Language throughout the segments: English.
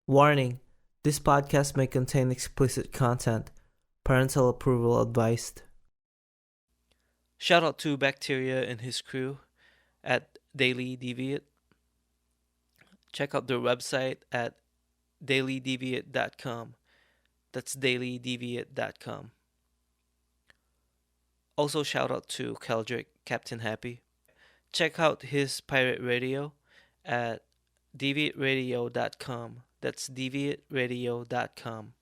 Warning: this podcast may contain explicit content. Parental approval advised. Shout out to Bacteria and his crew at Daily Deviate. Check out their website at dailydeviate.com. That's dailydeviate.com. Also, shout out to Keldrick, Captain Happy. Check out his pirate radio at deviateradio.com. That's deviateradio.com.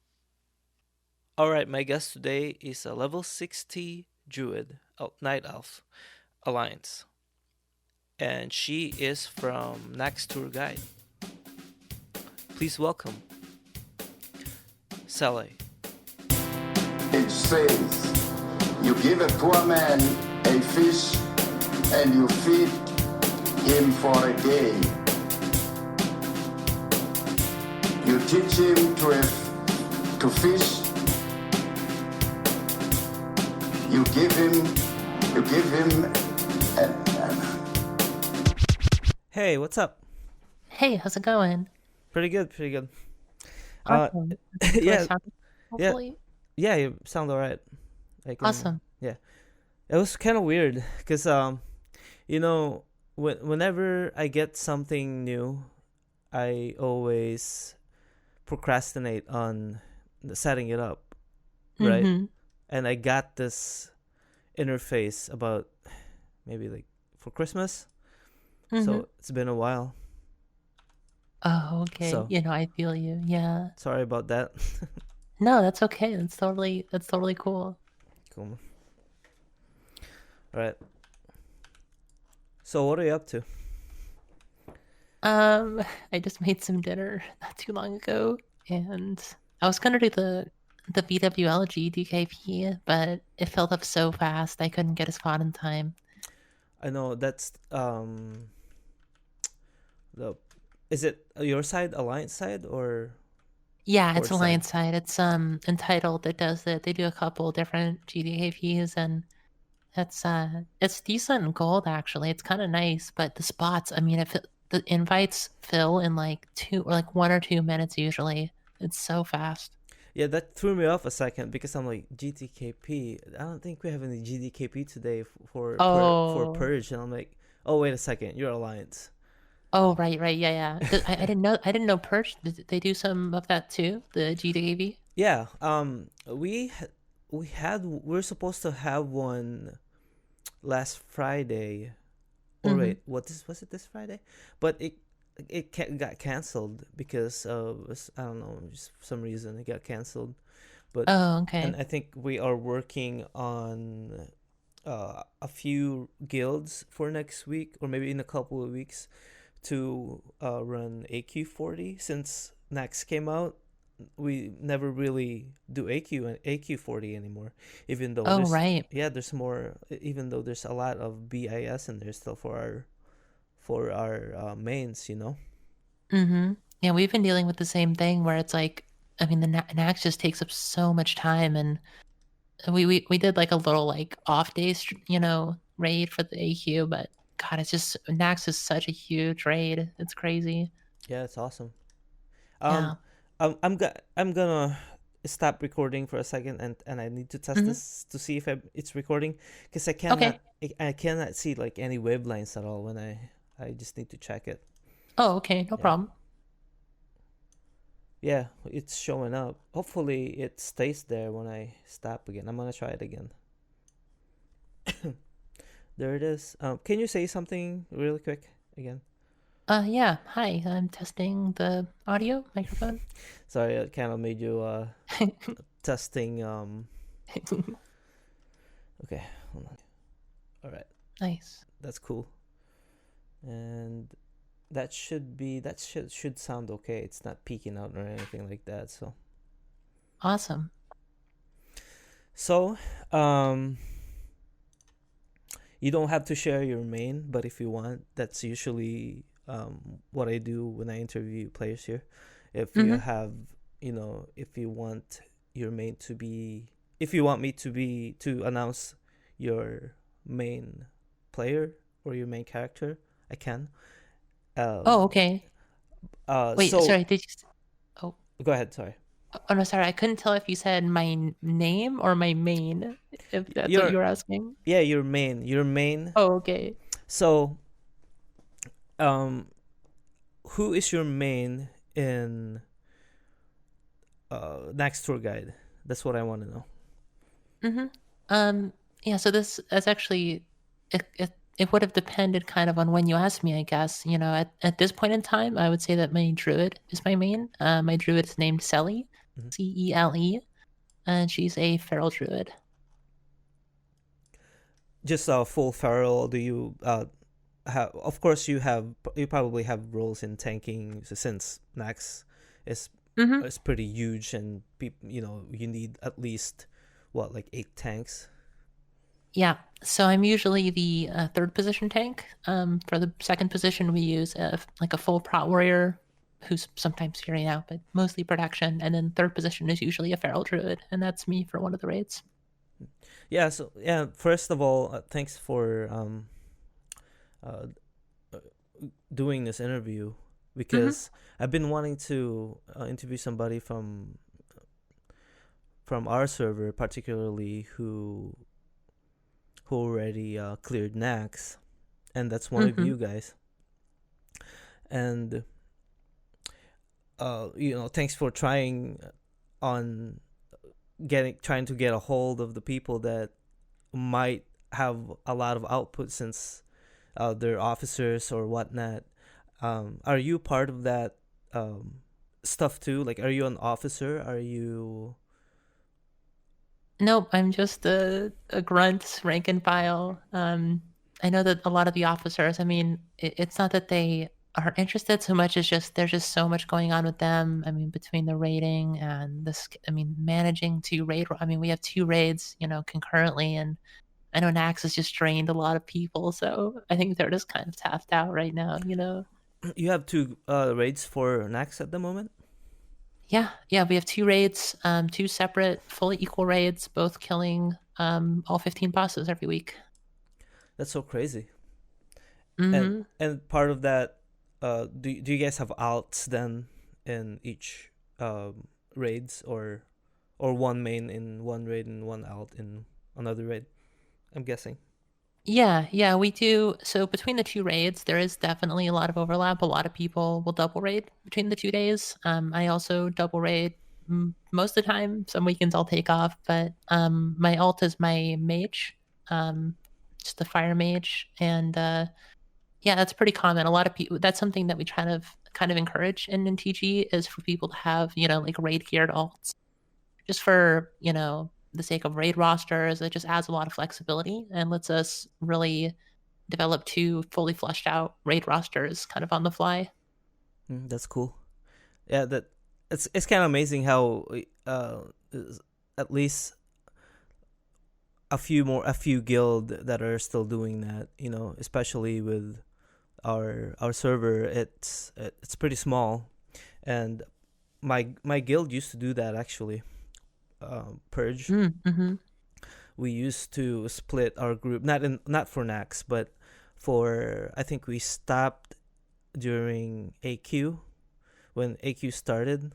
Alright, my guest today is a level 60 druid, Night Elf Alliance. And she is from Nax Tour Guide. Please welcome Cele. It says, you give a poor man a fish and you feed him for a day. You teach him to fish. You give him Hey, what's up? Hey, how's it going? Pretty good, pretty good. Awesome. Do I yeah, sound hopefully? yeah, you sound alright. Awesome. Yeah, it was kind of weird because whenever I get something new, I always procrastinate on setting it up, right? Mm-hmm. And I got this interface about maybe like for Christmas. Mm-hmm. So it's been a while. Oh, okay. So- I feel you. Yeah. Sorry about that. No, that's okay. That's totally cool. Cool. All right. So what are you up to? I just made some dinner not too long ago, and I was gonna do the BWLG DKP, but it filled up so fast I couldn't get a spot in time. I know that's is it your side, Alliance side, or Yeah, it's Port side. Alliance side. It's entitled that does it. They do a couple different GDKPs and it's decent in gold actually. It's kind of nice, but the spots, I mean, the invites fill in like 1 or 2 minutes usually. It's so fast. Yeah, that threw me off a second because I'm like GTKP. I don't think we have any GDKP today for Oh. Purge, and I'm like, oh wait a second, you're Alliance. Oh, right, yeah. I didn't know Perch. Did they do some of that too? The GDKP? Yeah, we're supposed to have one last Friday, or Mhm. wait, was it this Friday? But it got canceled because of, I don't know, just for some reason it got canceled. But Oh, okay. and I think we are working on a few guilds for next week, or maybe in a couple of weeks, to run AQ40. Since Nax came out, we never really do AQ and AQ40 anymore, even though Oh, right. there's more, even though there's a lot of BIS in there still for our mains, Mm-hmm. Yeah, we've been dealing with the same thing where it's like, I mean, the Nax just takes up so much time, and we did like a little like off days, raid for the AQ, but God, it's just Nax is such a huge raid. It's crazy. Yeah, it's awesome. Yeah. I'm gonna stop recording for a second, and I need to test Mhm. this to see if it's recording, because I cannot see like any wave lines at all when I just need to check it. Oh, okay, no Yeah. problem. Yeah, it's showing up. Hopefully it stays there when I stop again. I'm gonna try it again. There it is. Can you say something really quick again? Yeah. Hi, I'm testing the audio microphone. Sorry, it kind of made you testing. Okay, hold on. All right, Nice. that's cool. And that should sound okay. It's not peeking out or anything like that. Awesome. So, you don't have to share your main, but if you want, that's usually what I do when I interview players here. If you Mhm. have, if you want your main to be, if you want me to announce your main player or your main character, I can. Oh, okay. Wait, So sorry. Go ahead. Sorry. Oh no, sorry, I couldn't tell if you said my name or my main, if that's what Your you were asking. Yeah, your main. Your main. Oh, okay. So, um, who is your main in next tour guide? That's what I want to know. Mm-hmm. Yeah, so this is actually it would have depended kind of on when you asked me, I guess. At this point in time, I would say that my druid is my main. My druid is named Cele, Mhm. Cele, and she's a feral druid. Just a full feral. Do you have? Of course, you probably have roles in tanking since Nax is Mm-hmm. is pretty huge, and you need at least what, like 8 tanks. Yeah, so I'm usually the third position tank. For the second position, we use like a full prot warrior who's sometimes carrying out, but mostly protection. And then third position is usually a feral druid, and that's me for one of the raids. Yeah. So yeah. First of all, thanks for uh, doing this interview, Mm-hmm. because I've been wanting to interview somebody from our server, particularly who already cleared Nax, and that's one of Mm-hmm. you guys. And thanks for on trying to get a hold of the people that might have a lot of output, since they're officers or whatnot. Are you part of that stuff too? Like, are you an officer? Are you? Nope, I'm just a grunt, rank and file. I know that a lot of the officers, I mean, it's not that they aren't interested so much as just there's just so much going on with them. I mean, between the raiding and this, I mean, managing to raid. I mean, we have two raids, concurrently, and I know Nax has just drained a lot of people, so I think they're just kind of tapped out right now. You have two raids for Nax at the moment. Yeah, yeah, we have two raids, two separate, fully equal raids, both killing all 15 bosses every week. That's so crazy. and Hmm. and part of that, do you guys have alts then in each raids, or one main in one raid and one alt in another raid, I'm guessing? Yeah, yeah, we do. So between the two raids, there is definitely a lot of overlap. A lot of people will double raid between the 2 days. I also double raid most of the time. Some weekends I'll take off, but my alt is my mage, um, just the fire mage, and yeah, that's pretty common. A lot of people. That's something that we try to kind of encourage in TG is for people to have like raid geared alts, just for the sake of raid rosters. It just adds a lot of flexibility and lets us really develop two fully fleshed out raid rosters kind of on the fly. That's cool. Yeah, that it's kind of amazing how at least a few guild that are still doing that, especially with our server. It's pretty small, and my guild used to do that actually. Purge. Mm-hmm. We used to split our group, not for Nax, but for, I think we stopped during AQ, when AQ started,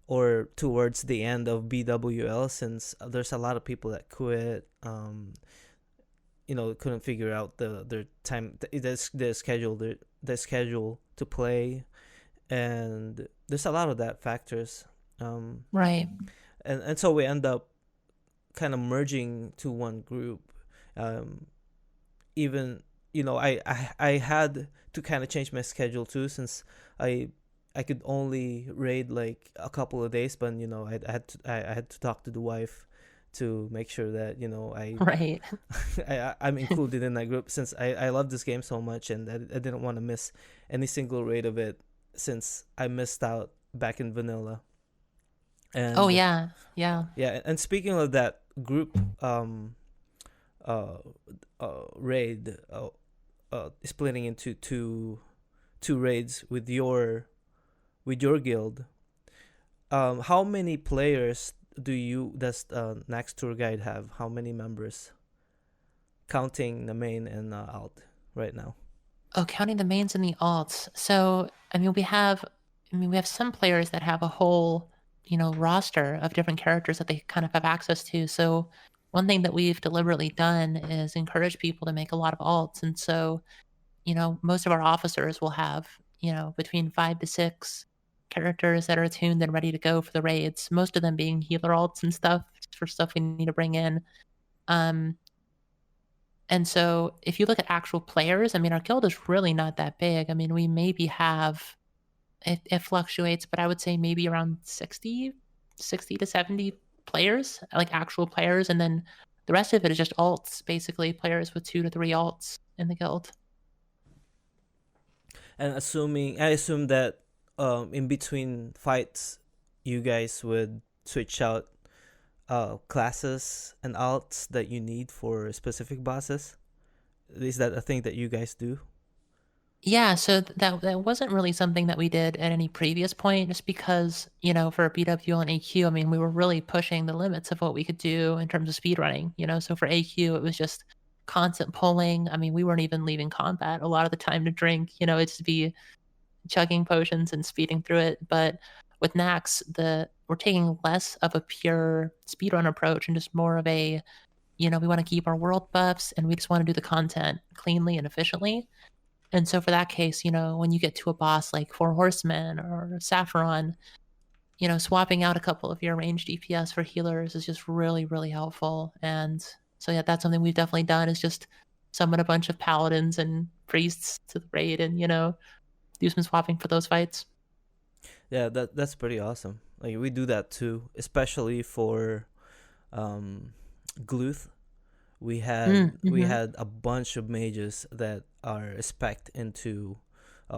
or towards the end of BWL, since there's a lot of people that quit. Couldn't figure out their time, their schedule, their schedule to play, and there's a lot of that factors. Um, Right. and so we end up kind of merging to one group. Um, Even, I had to kind of change my schedule too, since I I could only raid like a couple of days, but I had to talk to the wife to make sure that Right. I'm included in that group, since I love this game so much, and I didn't want to miss any single raid of it, since I missed out back in vanilla. Oh And yeah. Yeah. yeah, and speaking of that group, uh, raid, splitting into two raids with your guild. How many players does Nax Tour Guide have? How many members, counting the main and alt right now? Oh, counting the mains and the alts. So I mean, we have I mean, we have some players that have a whole, roster of different characters that they kind of have access to. So one thing that we've deliberately done is encourage people to make a lot of alts. And so, most of our officers will have, between 5 to 6 characters that are attuned and ready to go for the raids, most of them being healer alts and stuff for stuff we need to bring in. Um, and so if you look at actual players, I mean, our guild is really not that big. I mean, we maybe have it fluctuates, but I would say maybe around 60 to 70 players, like actual players, and then the rest of it is just alts, basically players with 2 to 3 alts in the guild. And I assume that in between fights, you guys would switch out classes and alts that you need for specific bosses. Is that a thing that you guys do? Yeah, so that wasn't really something that we did at any previous point, just because, for BWL and AQ, I mean, we were really pushing the limits of what we could do in terms of speedrunning, So for AQ, it was just constant pulling. I mean, we weren't even leaving combat a lot of the time to drink, it'd just be chugging potions and speeding through it. But with Nax, we're taking less of a pure speedrun approach and just more of a, we want to keep our world buffs and we just want to do the content cleanly and efficiently. And so for that case, when you get to a boss like Four Horsemen or Saffron, swapping out a couple of your ranged DPS for healers is just really, really helpful. And so yeah, that's something we've definitely done, is just summon a bunch of paladins and priests to the raid and, do some swapping for those fights. Yeah, that's pretty awesome. Like we do that too, especially for Gluth. We Mm-hmm. had a bunch of mages that are spec'd into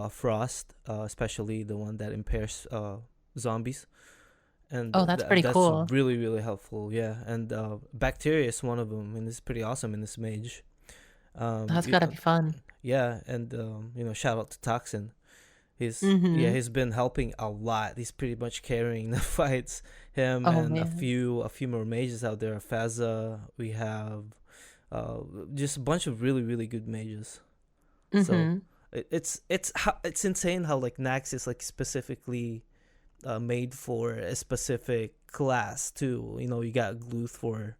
Frost, especially the one that impairs zombies, and Oh, that's pretty that's cool. really really helpful. Yeah, and Bacteria is one of them, and it's pretty awesome in this mage. That's gotta be fun. Yeah, and shout out to Toxin. Mm-hmm. He's been helping a lot. He's pretty much carrying the fights. Him Oh and man. a few more mages out there. Feza, we have just a bunch of really really good mages. So Mm-hmm. it's insane how like Nax is like specifically made for a specific class too. You got Gluth for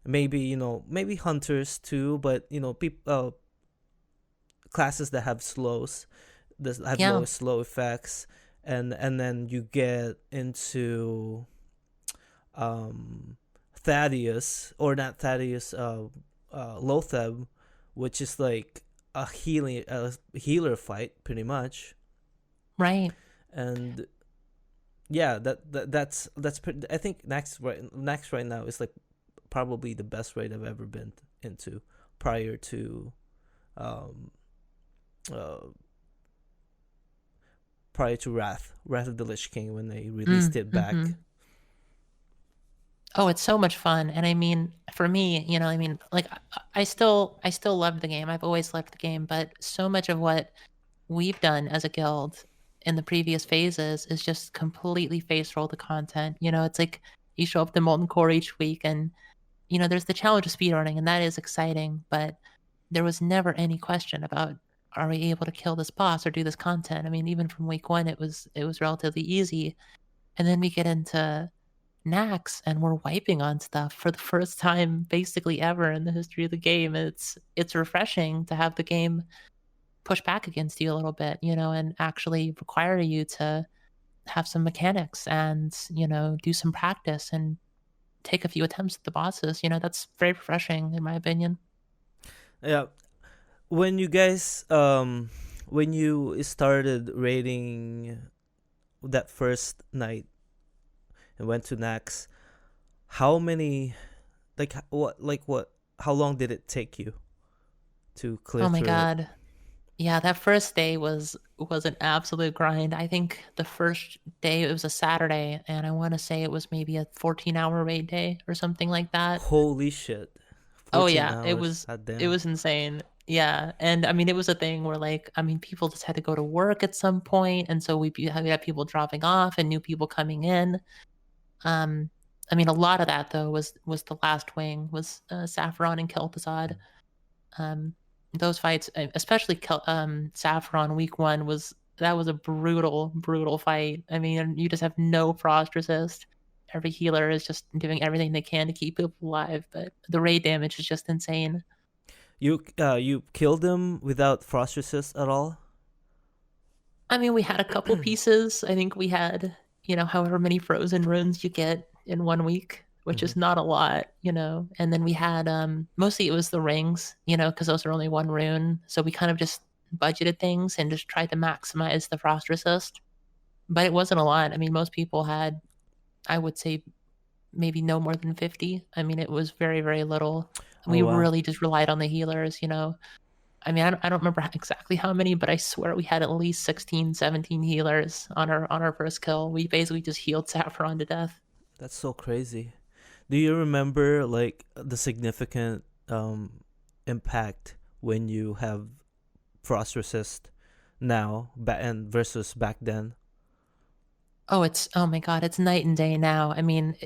maybe maybe hunters too, but classes that have slows, that have Yeah. low slow effects, and then you get into Thaddeus, or not Thaddeus, Lotheb, which is like a healer fight pretty much. Right. And yeah, that's pretty, I think next right now is like probably the best raid I've ever been into prior to um uh Wrath of the Lich King, when they released it Mm-hmm. back. Oh, it's so much fun. And I mean, for me, I mean, like I still love the game. I've always loved the game, but so much of what we've done as a guild in the previous phases is just completely face roll the content. It's like you show up to Molten Core each week and there's the challenge of speedrunning, and that is exciting, but there was never any question about, are we able to kill this boss or do this content? I mean, even from week one it was relatively easy. And then we get into Nax and we're wiping on stuff for the first time basically ever in the history of the game. It's refreshing to have the game push back against you a little bit, and actually require you to have some mechanics and, do some practice and take a few attempts at the bosses. That's very refreshing in my opinion. Yeah, when you guys when you started raiding that first night and went to Nax, how many, what how long did it take you to clear Oh my through it? god. Yeah, that first day was an absolute grind. I think the first day, it was a Saturday, and I want to say it was maybe a 14-hour raid day or something like that. Holy shit. Oh 14 yeah, it hours. was God it damn. was insane. Yeah, and I mean it was a thing where, like, I mean, people just had to go to work at some point, and so we had people dropping off and new people coming in. Um, I mean, a lot of that though was the last wing, was Saffron and Kel'Thuzad. Um, those fights, especially Saffron week one, was that was a brutal, brutal fight. I mean, you just have no frost resist. Every healer is just doing everything they can to keep people alive, but the raid damage is just insane. You killed them without frost resist at all? I mean, we had a couple pieces. I think we had, however many frozen runes you get in 1 week, which Hmm. is not a lot, And then we had mostly it was the rings, because those are only one rune. So we kind of just budgeted things and just tried to maximize the frost resist. But it wasn't a lot. I mean, most people had, I would say, maybe no more than 50. I mean, it was very, very little. Oh We wow. really just relied on the healers. I mean, I don't remember exactly how many, but I swear we had at least 16, 17 healers on our first kill. We basically just healed Saffron to death. That's so crazy. Do you remember like the significant impact when you have frost resist now and versus back then? Oh my god, it's night and day now. I mean,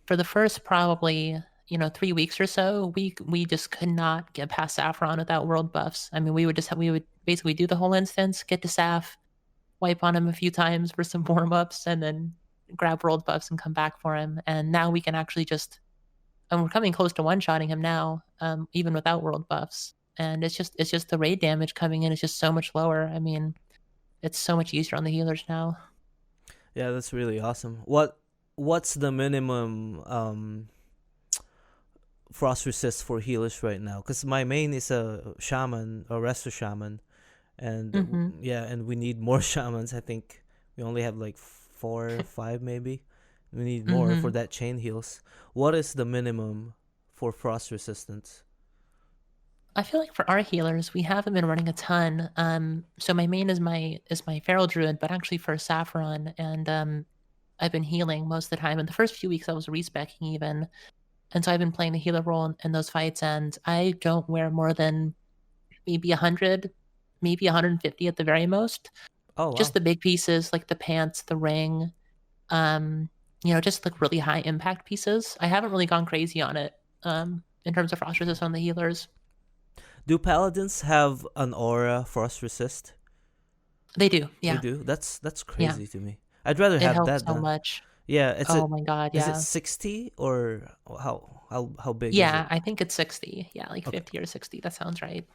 for the first probably 3 weeks or so, we just could not get past Saffron without world buffs. I mean, we would basically do the whole instance, get to Saff, wipe on him a few times for some warm ups, and then grab world buffs and come back for him. And now we can actually just, and we're coming close to one shotting him now, even without world buffs. And it's just the raid damage coming in is just so much lower. I mean, it's so much easier on the healers now. Yeah, that's really awesome. What's the minimum frost resist for healers right now? Because my main is a shaman, a resto shaman, and Hmm. yeah, and we need more shamans. I think we only have like 4 or 5 maybe. We need more for Hmm. that chain heals. What is the minimum for frost resistance? I feel like for our healers, we haven't been running a ton. So my main is my feral druid, but actually for Saffron, and I've been healing most of the time. In the first few weeks, I was respecking even, and so I've been playing the healer role in those fights, and I don't wear more than maybe 100, maybe 150 at the very most. Oh Just wow. the big pieces like the pants, the ring, um, just like really high impact pieces. I haven't really gone crazy on it in terms of frost resist on the healers. Do paladins have an aura frost resist? They do, They yeah, do. That's yeah. crazy to me. I'd rather It have helps that so than much. yeah. Oh my god, Is it yeah. 60 or how big is it? Yeah, I think it's 60. Yeah, like Okay. 50 or 60. That sounds right.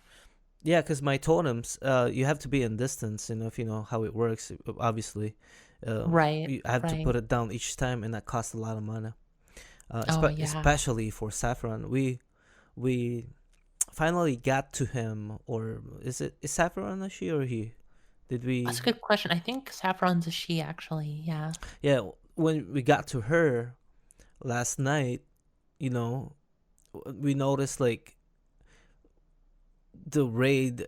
Yeah, because my totems, you have to be in distance. If you know how it works, obviously, Right, I have to right. put it down each time, and that costs a lot of mana. Oh yeah. Especially for Saffron, we finally got to him, or is Saffron a she or he? Did That's a we? good question. I think Saffron's a she actually. Yeah. Yeah, when we got to her last night, you know, we noticed like the raid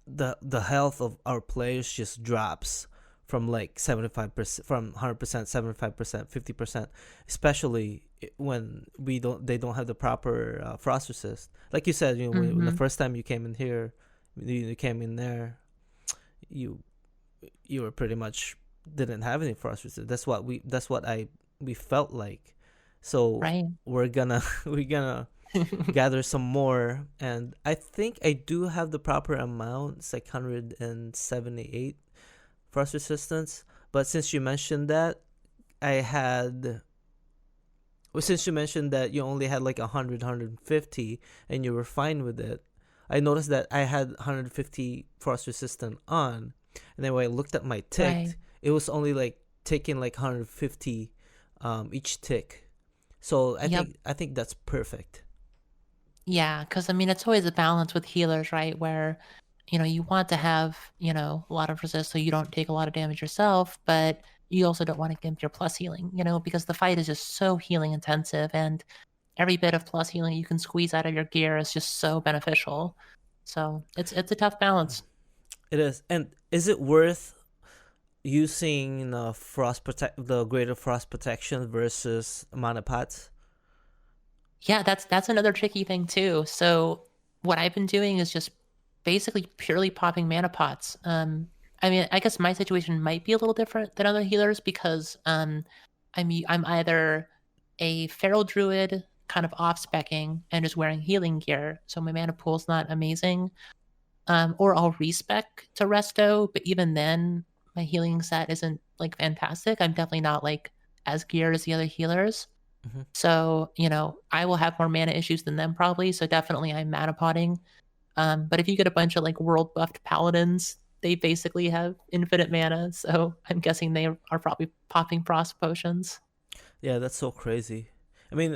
the health of our players just drops from like 75%, from 100%, 75%, 50%, especially when they don't have the proper frost resist. Like you said, when the Mhm. first time you came in here, you came in there, you you were pretty much didn't have any frost resist. That's what I we felt like. So Right. we're gonna we're gonna gather some more, and I think I do have the proper amount. It's like 178 frost resistance. But since you mentioned that, I had well, since you mentioned that you only had like 100, and you were fine with it, I noticed that I had 150 frost resistant on, and then when I looked at my Right. tick, it was only like taking like 150 each tick. So Yep. I think that's perfect. Yeah, because I mean, it's always a balance with healers, right? Where, you want to have, a lot of resist so you don't take a lot of damage yourself, but you also don't want to gimp your plus healing, because the fight is just so healing intensive, and every bit of plus healing you can squeeze out of your gear is just so beneficial. So it's a tough balance. It is. And is it worth using the greater frost protection versus mana pots? Yeah, that's another tricky thing too. So what I've been doing is just basically purely popping mana pots. I mean, I guess my situation might be a little different than other healers because I'm either a feral druid kind of off specking and just wearing healing gear, so my mana pool's not amazing, or I'll respec to resto, but even then, my healing set isn't like fantastic. I'm definitely not like as geared as the other healers. Hmm. So, I will have more mana issues than them probably. So definitely I'm mana potting. But if you get a bunch of like world buffed paladins, they basically have infinite mana. So I'm guessing they are probably popping frost potions. Yeah, that's so crazy. I mean,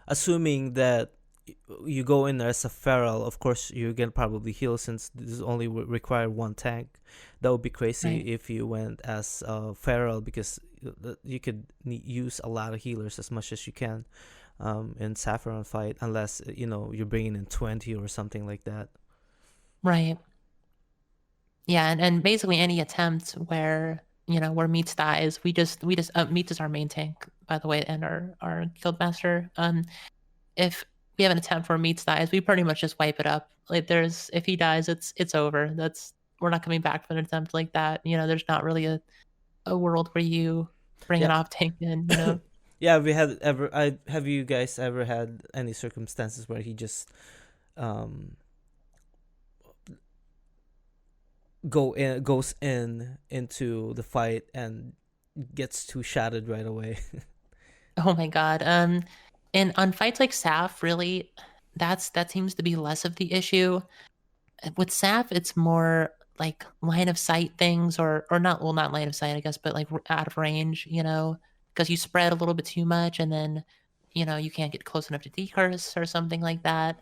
assuming that you go in there as a feral, of course you can probably heal since this only require one tank. That would be crazy Right. if you went as a feral, because you could use a lot of healers as much as you can in Saffron fight, unless you're bringing in 20 or something like that. Right. Yeah, and basically any attempt where Meats dies, we just Meats is our main tank, by the way, and our guild master. If we have an attempt where Meats dies, we pretty much just wipe it up. Like if he dies, it's over. We're not coming back from an attempt like that. There's not really a world where you bring an Yeah. off tank in. Yeah, we had ever I have you guys ever had any circumstances where he just um goes into the fight and gets too shattered right away? Oh my god. And on fights like Saf, really, that seems to be less of the issue. With Saf, it's more like line of sight things, or not, well, not line of sight, I guess, but like out of range, because you spread a little bit too much, and then you can't get close enough to decurse or something like that.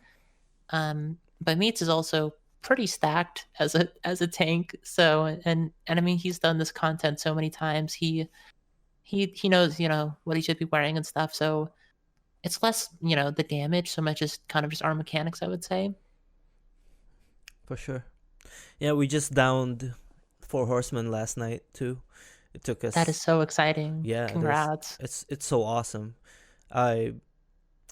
But Meats is also pretty stacked as a tank. So and I mean, he's done this content so many times. He knows what he should be wearing and stuff. So it's less the damage so much as kind of just our mechanics, I would say. For sure. Yeah, we just downed four horsemen last night too. It took That is us. so exciting. Yeah, it is. Congrats. It's so awesome. I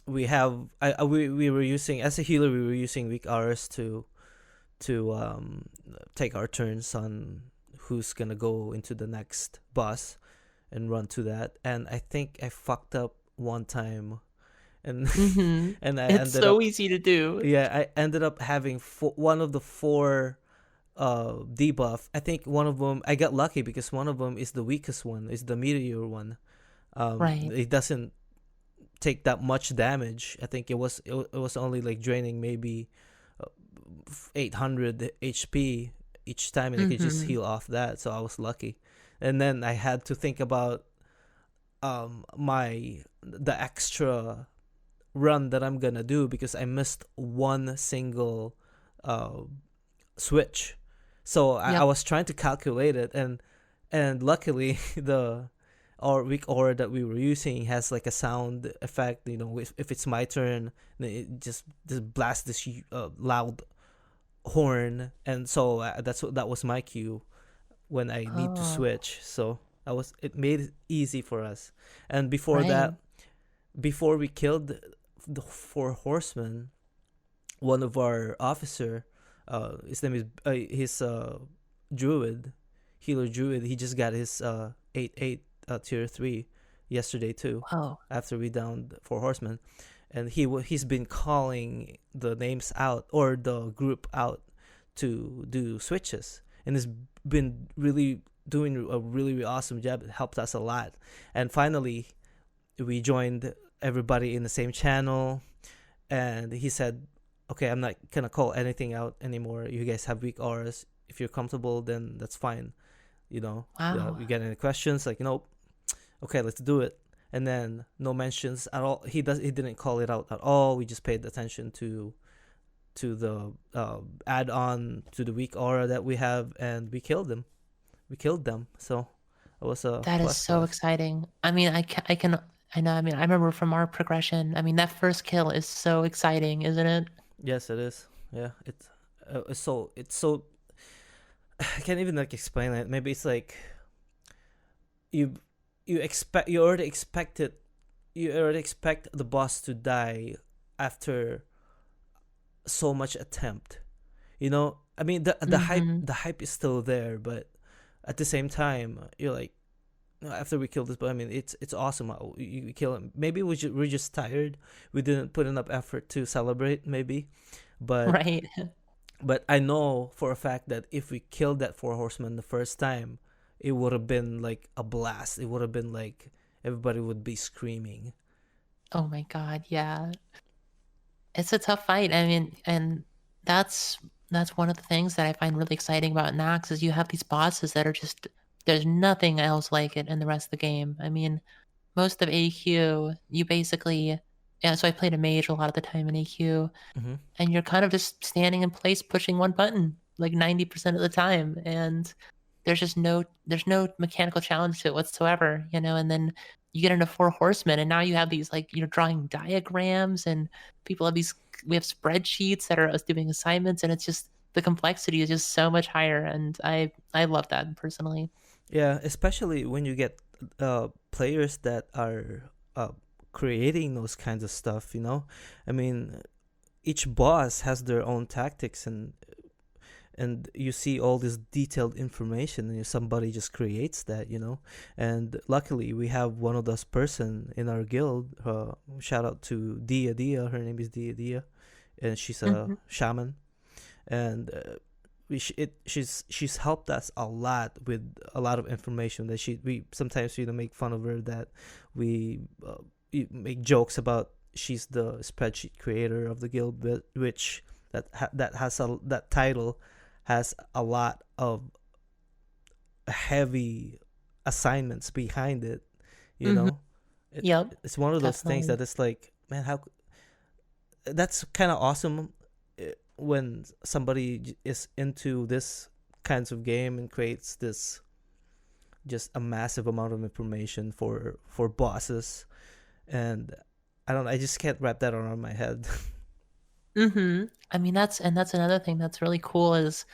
we have we were using, as a healer, we were using weak hours to take our turns on who's gonna go into the next boss and run to that. And I think I fucked up one time, and Hmm. and I It's ended up so easy to do. yeah, I ended up having one of the four debuff. I think one of them, I got lucky because one of them is the weakest one, is the meteor one. Right. It doesn't take that much damage. I think it was only like draining maybe 800 HP each time, and I could just Hmm. heal off that. So I was lucky. And then I had to think about my the extra run that I'm gonna do, because I missed one single uh switch. So I Yep. was trying to calculate it, and luckily the our weak aura that we were using has like a sound effect. If it's my turn, then it just blasts this loud horn, and so that was my cue when I need to Oh, switch. So it made it easy for us. And before right. that, before we killed the four horsemen, one of our officer, his name is his druid, healer druid. He just got his 8-8 tier 3 yesterday too, Whoa. after we downed four horsemen, and he's been calling the names out, or the group out, to do switches, and has been really doing a really, really awesome job. It helped us a lot. And finally we joined everybody in the same channel, and he said, okay, I'm not gonna call anything out anymore. You guys have weak auras. If you're comfortable, then that's fine. Wow. You get any questions, like, okay, let's do it. And then no mentions at all. He didn't call it out at all. We just paid attention to the add on to the weak aura that we have, and we killed them. So it was a That is plus for so us. exciting. I mean, I know. I mean, I remember from our progression. I mean, that first kill is so exciting, isn't it? Yes, it is. Yeah, it's so I can't even like explain it. Maybe it's like you you already expect the boss to die after so much attempt. I mean, Hmm. the hype is still there, but at the same time you're like, "No, after we kill this, but I mean, it's awesome. You kill him. Maybe we're just tired. We didn't put enough effort to celebrate, maybe, but Right. I know for a fact that if we killed that four horsemen the first time, it would have been like a blast. It would have been like everybody would be screaming. Oh my god, yeah. It's a tough fight. I mean, and that's that's one of the things that I find really exciting about Nox is you have these bosses that are just there's nothing else like it in the rest of the game. I mean, most of AQ, you basically yeah, so I played a mage a lot of the time in AQ, Mm-hmm. and you're kind of just standing in place pushing one button like 90% of the time, and there's no mechanical challenge to it whatsoever, you know. And then you get into Four Horsemen, and now you have these like you're drawing diagrams, and people have these we have spreadsheets that are us doing assignments, and it's just the complexity is just so much higher, and I love that personally. Yeah, especially when you get players that are creating those kinds of stuff. You know, I mean, each boss has their own tactics, and you see all this detailed information, and somebody just creates that. You know, and luckily we have one of those person in our guild. Shout out to Dia Dia. Her name is Dia Dia, and she's a Hmm. shaman, and she's helped us a lot with a lot of information that we sometimes make fun of her that we make jokes about she's the spreadsheet creator of the guild, which that title has a lot of heavy assignments behind it, you Hmm. know. Yep, It's one of those things definitely. that it's like, man, how that's kind of awesome when somebody is into this kinds of game and creates this just a massive amount of information for bosses. And I don't know, I just can't wrap that around my head. I mean, that's another thing that's really cool is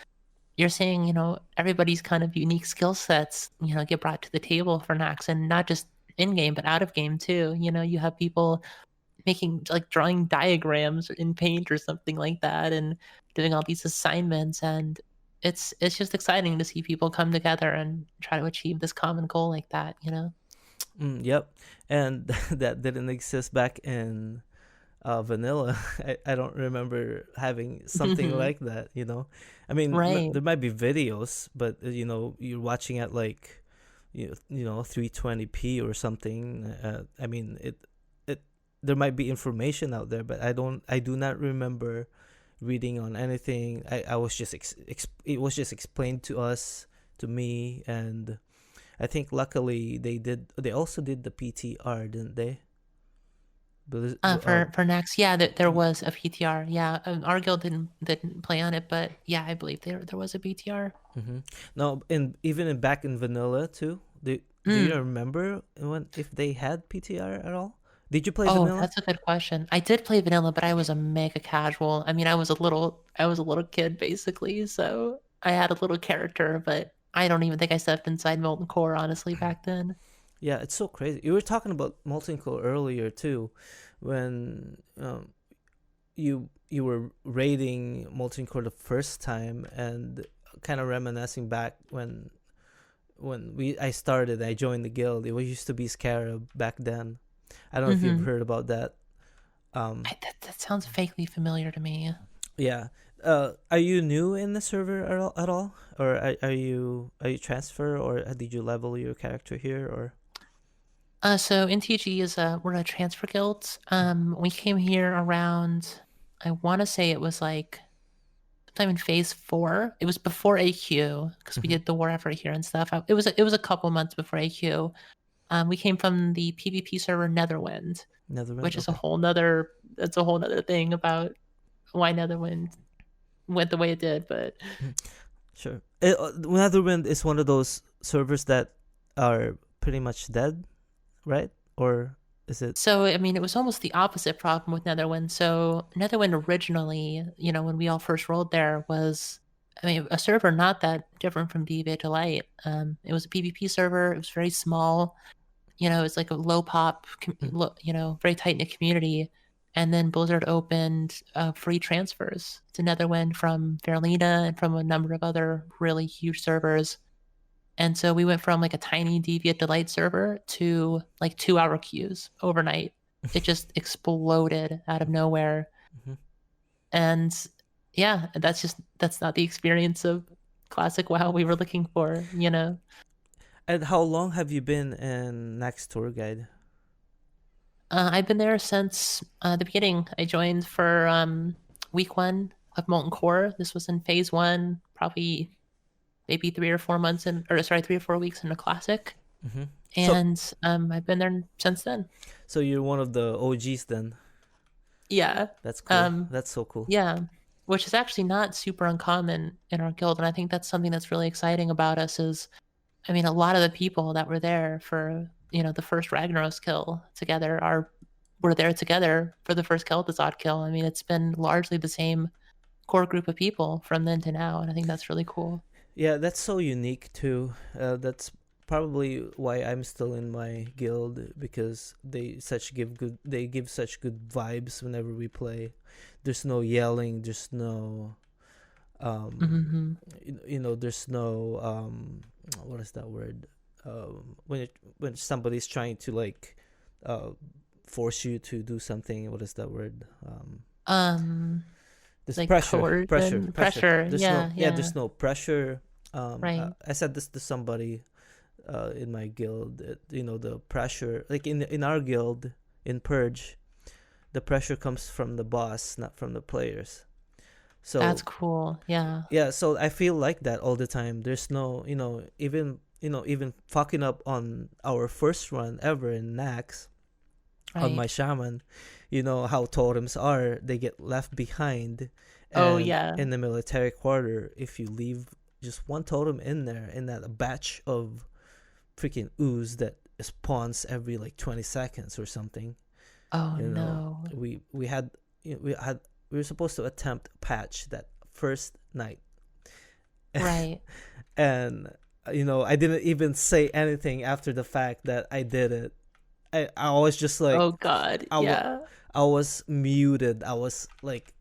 you're saying, you know, everybody's kind of unique skill sets, you know, get brought to the table for Nox, and not just in game, but out of game too. You know, you have people making like drawing diagrams in paint or something like that and doing all these assignments, and it's just exciting to see people come together and try to achieve this common goal like that, you know? Yep. And that didn't exist back in vanilla. I don't remember having something like that, you know. I mean, Right. there might be videos, but you're watching at like 320p or something. I mean, it there might be information out there, but I do not remember reading on anything. I was just it was just explained to us, to me. And I think luckily they also did the PTR, didn't they? But For next, yeah, there was a PTR. Yeah, our guild didn't play on it, but yeah, I believe there was a PTR. mm-hmm. No, and even back in vanilla too. Do you Mm. remember when if they had PTR at all? Did you play Oh, vanilla? that's a good question. I did play vanilla, but I was a mega casual. I mean, I was a little kid basically, so I had a little character, but I don't even think I stepped inside Molten Core honestly back then. Yeah, it's so crazy. You were talking about Molten Core earlier too, when you were raiding Molten Core the first time, and kind of reminiscing back when I started. I joined the guild. It was used to be Scarab back then. I don't know if you've Mhm. heard about that. That sounds vaguely familiar to me. Yeah. Are you new in the server at all, or are you transfer, or did you level your character here, or? So in TG is we're a transfer guild. We came here around I want to say it was like sometime in phase 4. It was before AQ because we Mhm. did the war effort here and stuff. It was a couple months before AQ. We came from the PvP server Netherwind, Netherlands. which is Okay. a whole nother thing about why Netherwind went the way it did. But Mhm. Sure. Netherlands is one of those servers that are pretty much dead, right? Or is it? so I mean, it was almost the opposite problem with Netherwind. So Netherwind originally, you know, when we all first rolled there, was I mean a server not that different from Deviate Delight. It was a PvP server. It was very small. You know, it's like a low pop, Mm. you know, very tight knit community. And then Blizzard opened free transfers to Netherwind from Fairlena and from a number of other really huge servers. And so we went from like a tiny Deviant Delight server to like 2 hour queues overnight. It just exploded out of nowhere. Mhm. And yeah, that's not the experience of classic WoW we were looking for, you know. And how long have you been in Next Tour Guide? I've been there since the beginning. I joined for week 1 of Molten Core. This was in phase 1, probably maybe 3 or 4 months in, or sorry, 3 or 4 weeks in a classic, Mm-hmm. So, and I've been there since then. so you're one of the OGs then. Yeah, That's cool. um, That's so cool. yeah, which is actually not super uncommon in our guild, and I think that's something that's really exciting about us. Is I mean, a lot of the people that were there for the first Ragnaros kill together are were there together for the first Kel'Thuzad kill. I mean, it's been largely the same core group of people from then to now, and I think that's really cool. Yeah, that's so unique too. That's probably why I'm still in my guild, because they give such good vibes whenever we play. There's no yelling, there's no Hmm. there's no what is that word? When somebody's trying to like uh force you to do something, what is that word? Um, There's like pressure, coercion, pressure. pressure. There's no, Yeah, yeah, yeah, there's no pressure. right. I said this to somebody in my guild. The pressure, like in our guild in Purge, the pressure comes from the boss, not from the players. That's So cool. Yeah, yeah, so I feel like that all the time. There's no, even fucking up on our first run ever in Nax on right. my shaman. You know how totems are, they get left behind. Oh And yeah. in the military quarter, if you leave just one totem in there, in that batch of freaking ooze that spawns every like 20 seconds or something, Oh you know no. we had we were supposed to attempt a patch that first night. Right. And I didn't even say anything after the fact that I did it. I was just like, Oh God. I, w- Yeah. I was muted. I was like,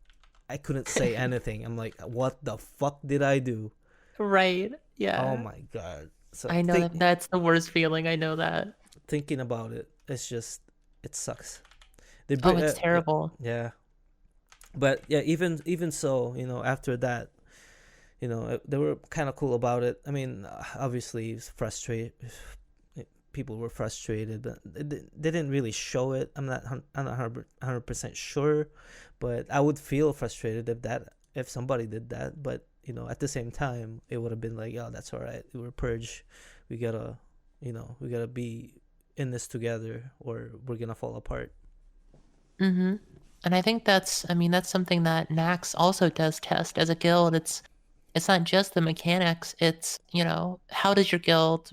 I couldn't say anything. I'm like, what the fuck did I do? Right. Oh Yeah. my god. So I know that's the worst feeling. I know that. thinking about it, it's just, it sucks. Oh, it's terrible. Yeah, but yeah, even so, after that, they were kind of cool about it. I mean, obviously, it's frustrated. People were frustrated, but they didn't really show it. I'm not 100% sure, but I would feel frustrated if somebody did that. But at the same time, it would have been like, oh, that's all right. We're purge. We gotta, we gotta be in this together, or we're gonna fall apart. Mm-hmm. And I think I mean, that's something that Nax also does test as a guild. It's not just the mechanics. It's, how does your guild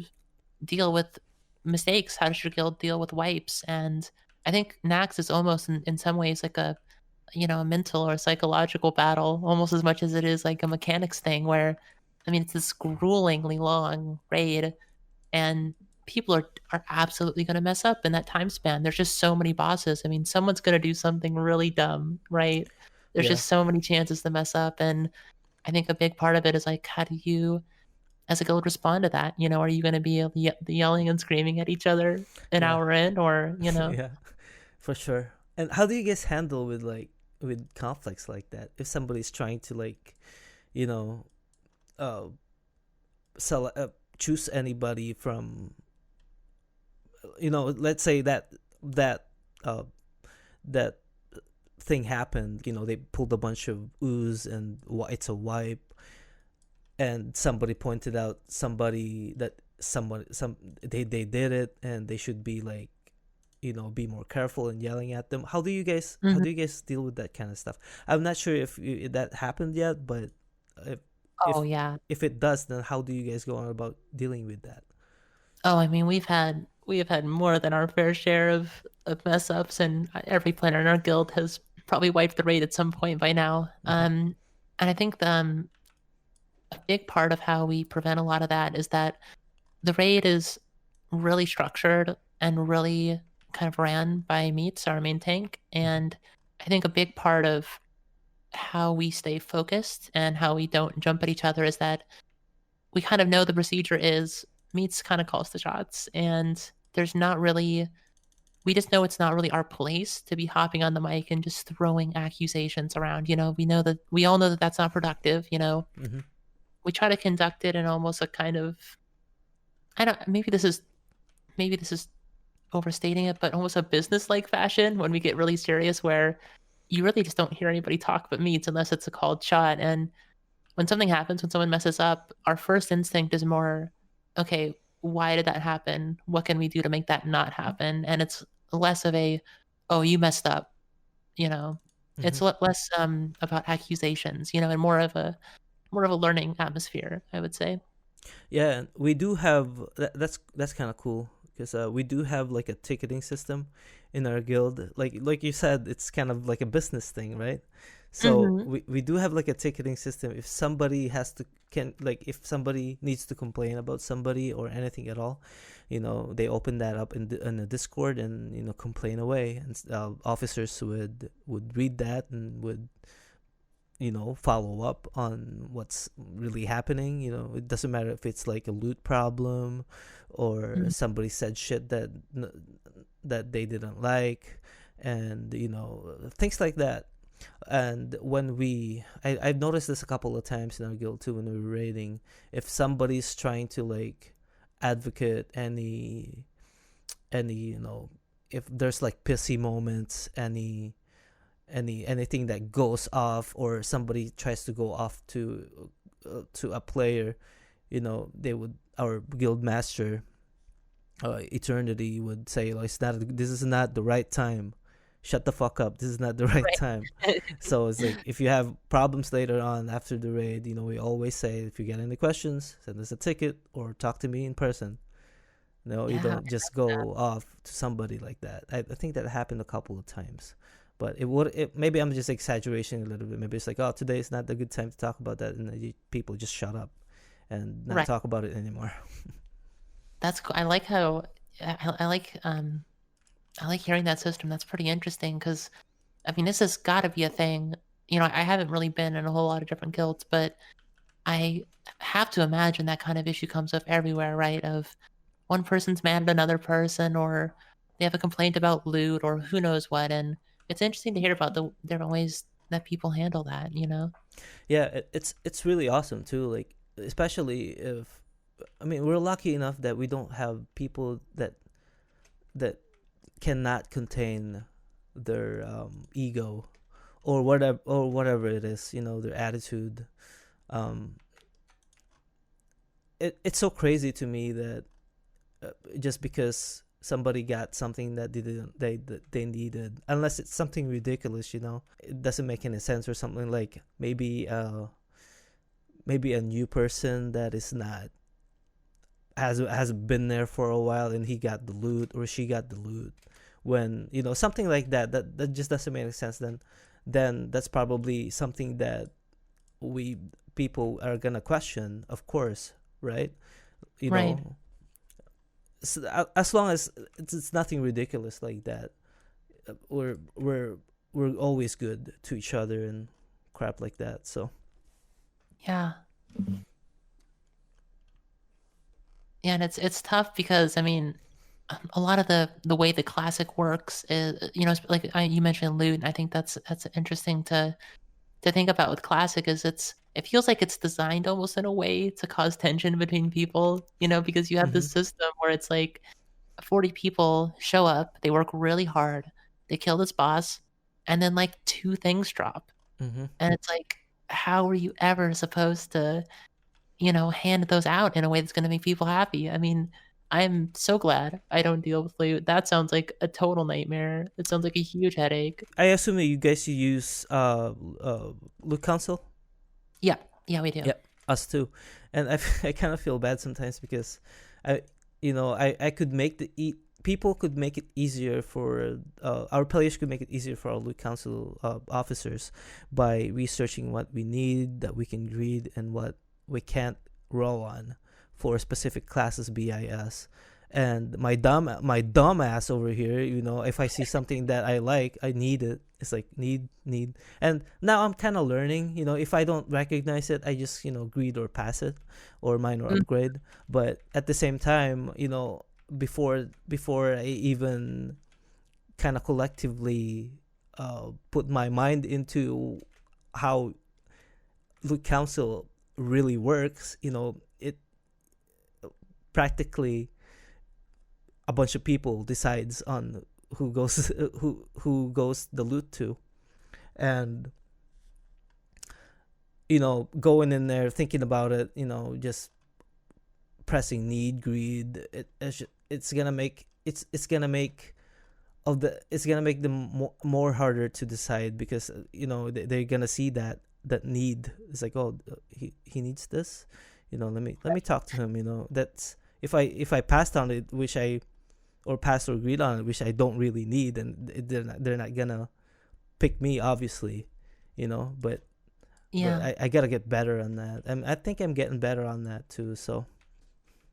deal with mistakes? How does your guild deal with wipes? And I think Nax is almost in some ways like a mental or psychological battle, almost as much as it is like a mechanics thing where, I mean, it's this gruelingly long raid and people are absolutely going to mess up in that time span. There's just so many bosses. I mean, someone's going to do something really dumb, right? There's Yeah, just so many chances to mess up. And I think a big part of it is like, how do you, as a guild, respond to that? Are you going to be yelling and screaming at each other an yeah, hour in, or yeah, for sure. And how do you guys handle with conflicts like that? If somebody's trying to like, you know, uh, sell choose anybody from, let's say that uh that thing happened. They pulled a bunch of ooze, and it's a wipe, and somebody pointed out somebody that somebody some they did it, and they should be like, be more careful and yelling at them. How Mhm. do you guys deal with that kind of stuff? I'm not sure if that happened yet, but if Oh if yeah. if it does, then how do you guys go on about dealing with that? Oh, I mean, we have had more than our fair share of mess ups, and every player in our guild has probably wiped the raid at some point by now. Mm-hmm. And I think a big part of how we prevent a lot of that is that the raid is really structured and really kind of ran by Meats, our main tank. Mm-hmm. And I think a big part of how we stay focused and how we don't jump at each other is that we kind of know the procedure is Meats kind of calls the shots, and there's not really we just know it's not really our place to be hopping on the mic and just throwing accusations around. We all know that that's not productive. Mm-hmm. We try to conduct it in almost a kind of, I don't, maybe this is overstating it, but almost a business-like fashion when we get really serious, where you really just don't hear anybody talk but meets unless it's a called shot. And when something happens, when someone messes up, our first instinct is more, okay, why did that happen? What can we do to make that not happen? And it's less of a, oh, you messed up, you know. Mm-hmm. It's less about accusations, and more of a learning atmosphere, I would say. Yeah, and we do have that's kind of cool because we do have like a ticketing system in our guild. Like you said, it's kind of like a business thing, right? So Hmm. we do have like a ticketing system. If somebody has to can like if somebody needs to complain about somebody or anything at all, they open that up in the Discord and complain away, and officers would read that and would follow up on what's really happening. It doesn't matter if it's like a loot problem or Hmm. somebody said shit that they didn't like, and things like that. And when I've noticed this a couple of times in our guild too, when we're raiding, if somebody's trying to like advocate any if there's like pissy moments, anything that goes off, or somebody tries to go off to a player, they would our guild master, Eternity, would say, like, this is not the right time. Shut the fuck up. This is not the right time. Right. So it's like, if you have problems later on after the raid, we always say, if you get any questions, send us a ticket or talk to me in person. No, you Yeah. don't just go off to somebody like that. I think that happened a couple of times, but maybe I'm just exaggerating a little bit. Maybe it's like, oh, today is not a good time to talk about that, and people just shut up and not Right. talk about it anymore. That's cool. I like how I like hearing that system. That's pretty interesting because I mean, this has got to be a thing. I haven't really been in a whole lot of different guilds, but I have to imagine that kind of issue comes up everywhere, right? Of one person's mad at another person, or they have a complaint about loot, or who knows what. And it's interesting to hear about the different ways that people handle that. Yeah, it's really awesome too. Like, especially if, I mean, we're lucky enough that we don't have people that cannot contain their ego, or whatever it is, their attitude. Um, it's so crazy to me that just because somebody got something that they needed, unless it's something ridiculous, it doesn't make any sense, or something like maybe a new person that is not has been there for a while, and he got the loot or she got the loot, when something like that just doesn't make any sense. Then that's probably something that we people are gonna question, of course, right? you Right. know as long as it's nothing ridiculous like that, we're always good to each other and crap like that. So Yeah. Yeah, and it's tough because I mean, a lot of the way the classic works is, it's like you mentioned loot. And I think that's interesting to think about with classic. Is it feels like it's designed almost in a way to cause tension between people, because you have mm-hmm, this system where it's like 40 people show up, they work really hard, they kill this boss, and then like two things drop. mm-hmm. And it's like, how are you ever supposed to hand those out in a way that's going to make people happy? I mean, I'm so glad I don't deal with loot. That sounds like a total nightmare. It sounds like a huge headache. I assume that you guys use loot council. Yeah, yeah, we do. Yeah, us too. And I kind of feel bad sometimes because I I could make people could make it easier for our players could make it easier for our loot council officers by researching what we need that we can read and what we can't roll on for specific classes BIS. And my dumb ass over here, if I see something that I like, I need it. It's like need. And now I'm kind of learning, if I don't recognize it, I just, greed or pass it, or minor Mm. upgrade. But at the same time, before I even kind of collectively put my mind into how loot council really works, it practically a bunch of people decides on who goes who goes the loot to, and going in there thinking about it, just pressing need greed, it's gonna make it's gonna make them more harder to decide, because they're gonna see that need. It's like, oh, he needs this, let me talk to him. That's if I passed on it, which I or passed or agreed on it, which I don't really need, and they're not gonna pick me, obviously. But Yeah. I gotta get better on that, and I think I'm getting better on that too. So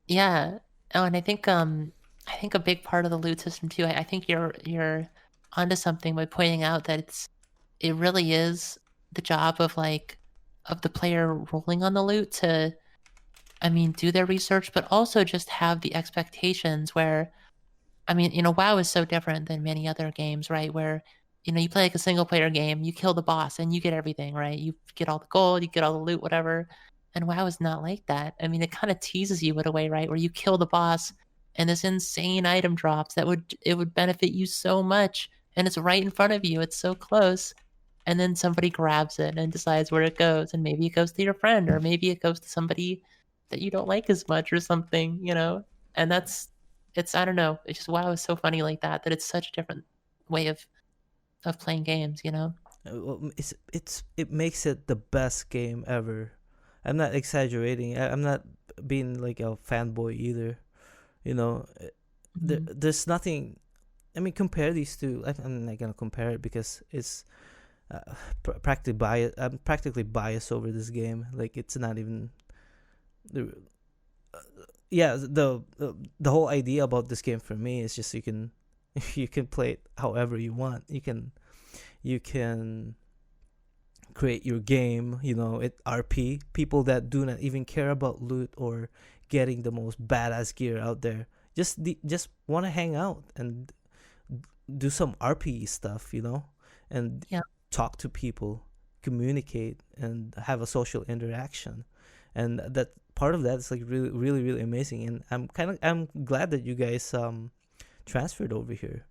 Yeah. Oh, and I think a big part of the loot system too, I think you're onto something by pointing out that it really is the job of of the player rolling on the loot to, I mean, do their research, but also just have the expectations where, I mean, WoW is so different than many other games, right? Where, you play like a single player game, you kill the boss and you get everything, right? You get all the gold, you get all the loot, whatever. And WoW is not like that. I mean, it kind of teases you in a way, right? Where you kill the boss and this insane item drops that would benefit you so much, and it's right in front of you. It's so close. And then somebody grabs it and decides where it goes, and maybe it goes to your friend, or maybe it goes to somebody that you don't like as much or something. And it's, I don't know, it's just, WoW is so funny like that it's such a different way of playing games. well, it makes it the best game ever. I'm not exaggerating. I'm not being like a fanboy either. You know, Mhm. there's nothing. I mean, compare these two. I'm not gonna compare it because it's practically biased. I'm practically biased over this game. Like, it's not even. Yeah, the whole idea about this game for me is just you can you can play it however you want. You can create your game. It RP people that do not even care about loot or getting the most badass gear out there. Just want to hang out and do some RP stuff, and Yeah. talk to people, communicate, and have a social interaction. And that part of that is like really, really, really amazing. And I'm glad that you guys transferred over here.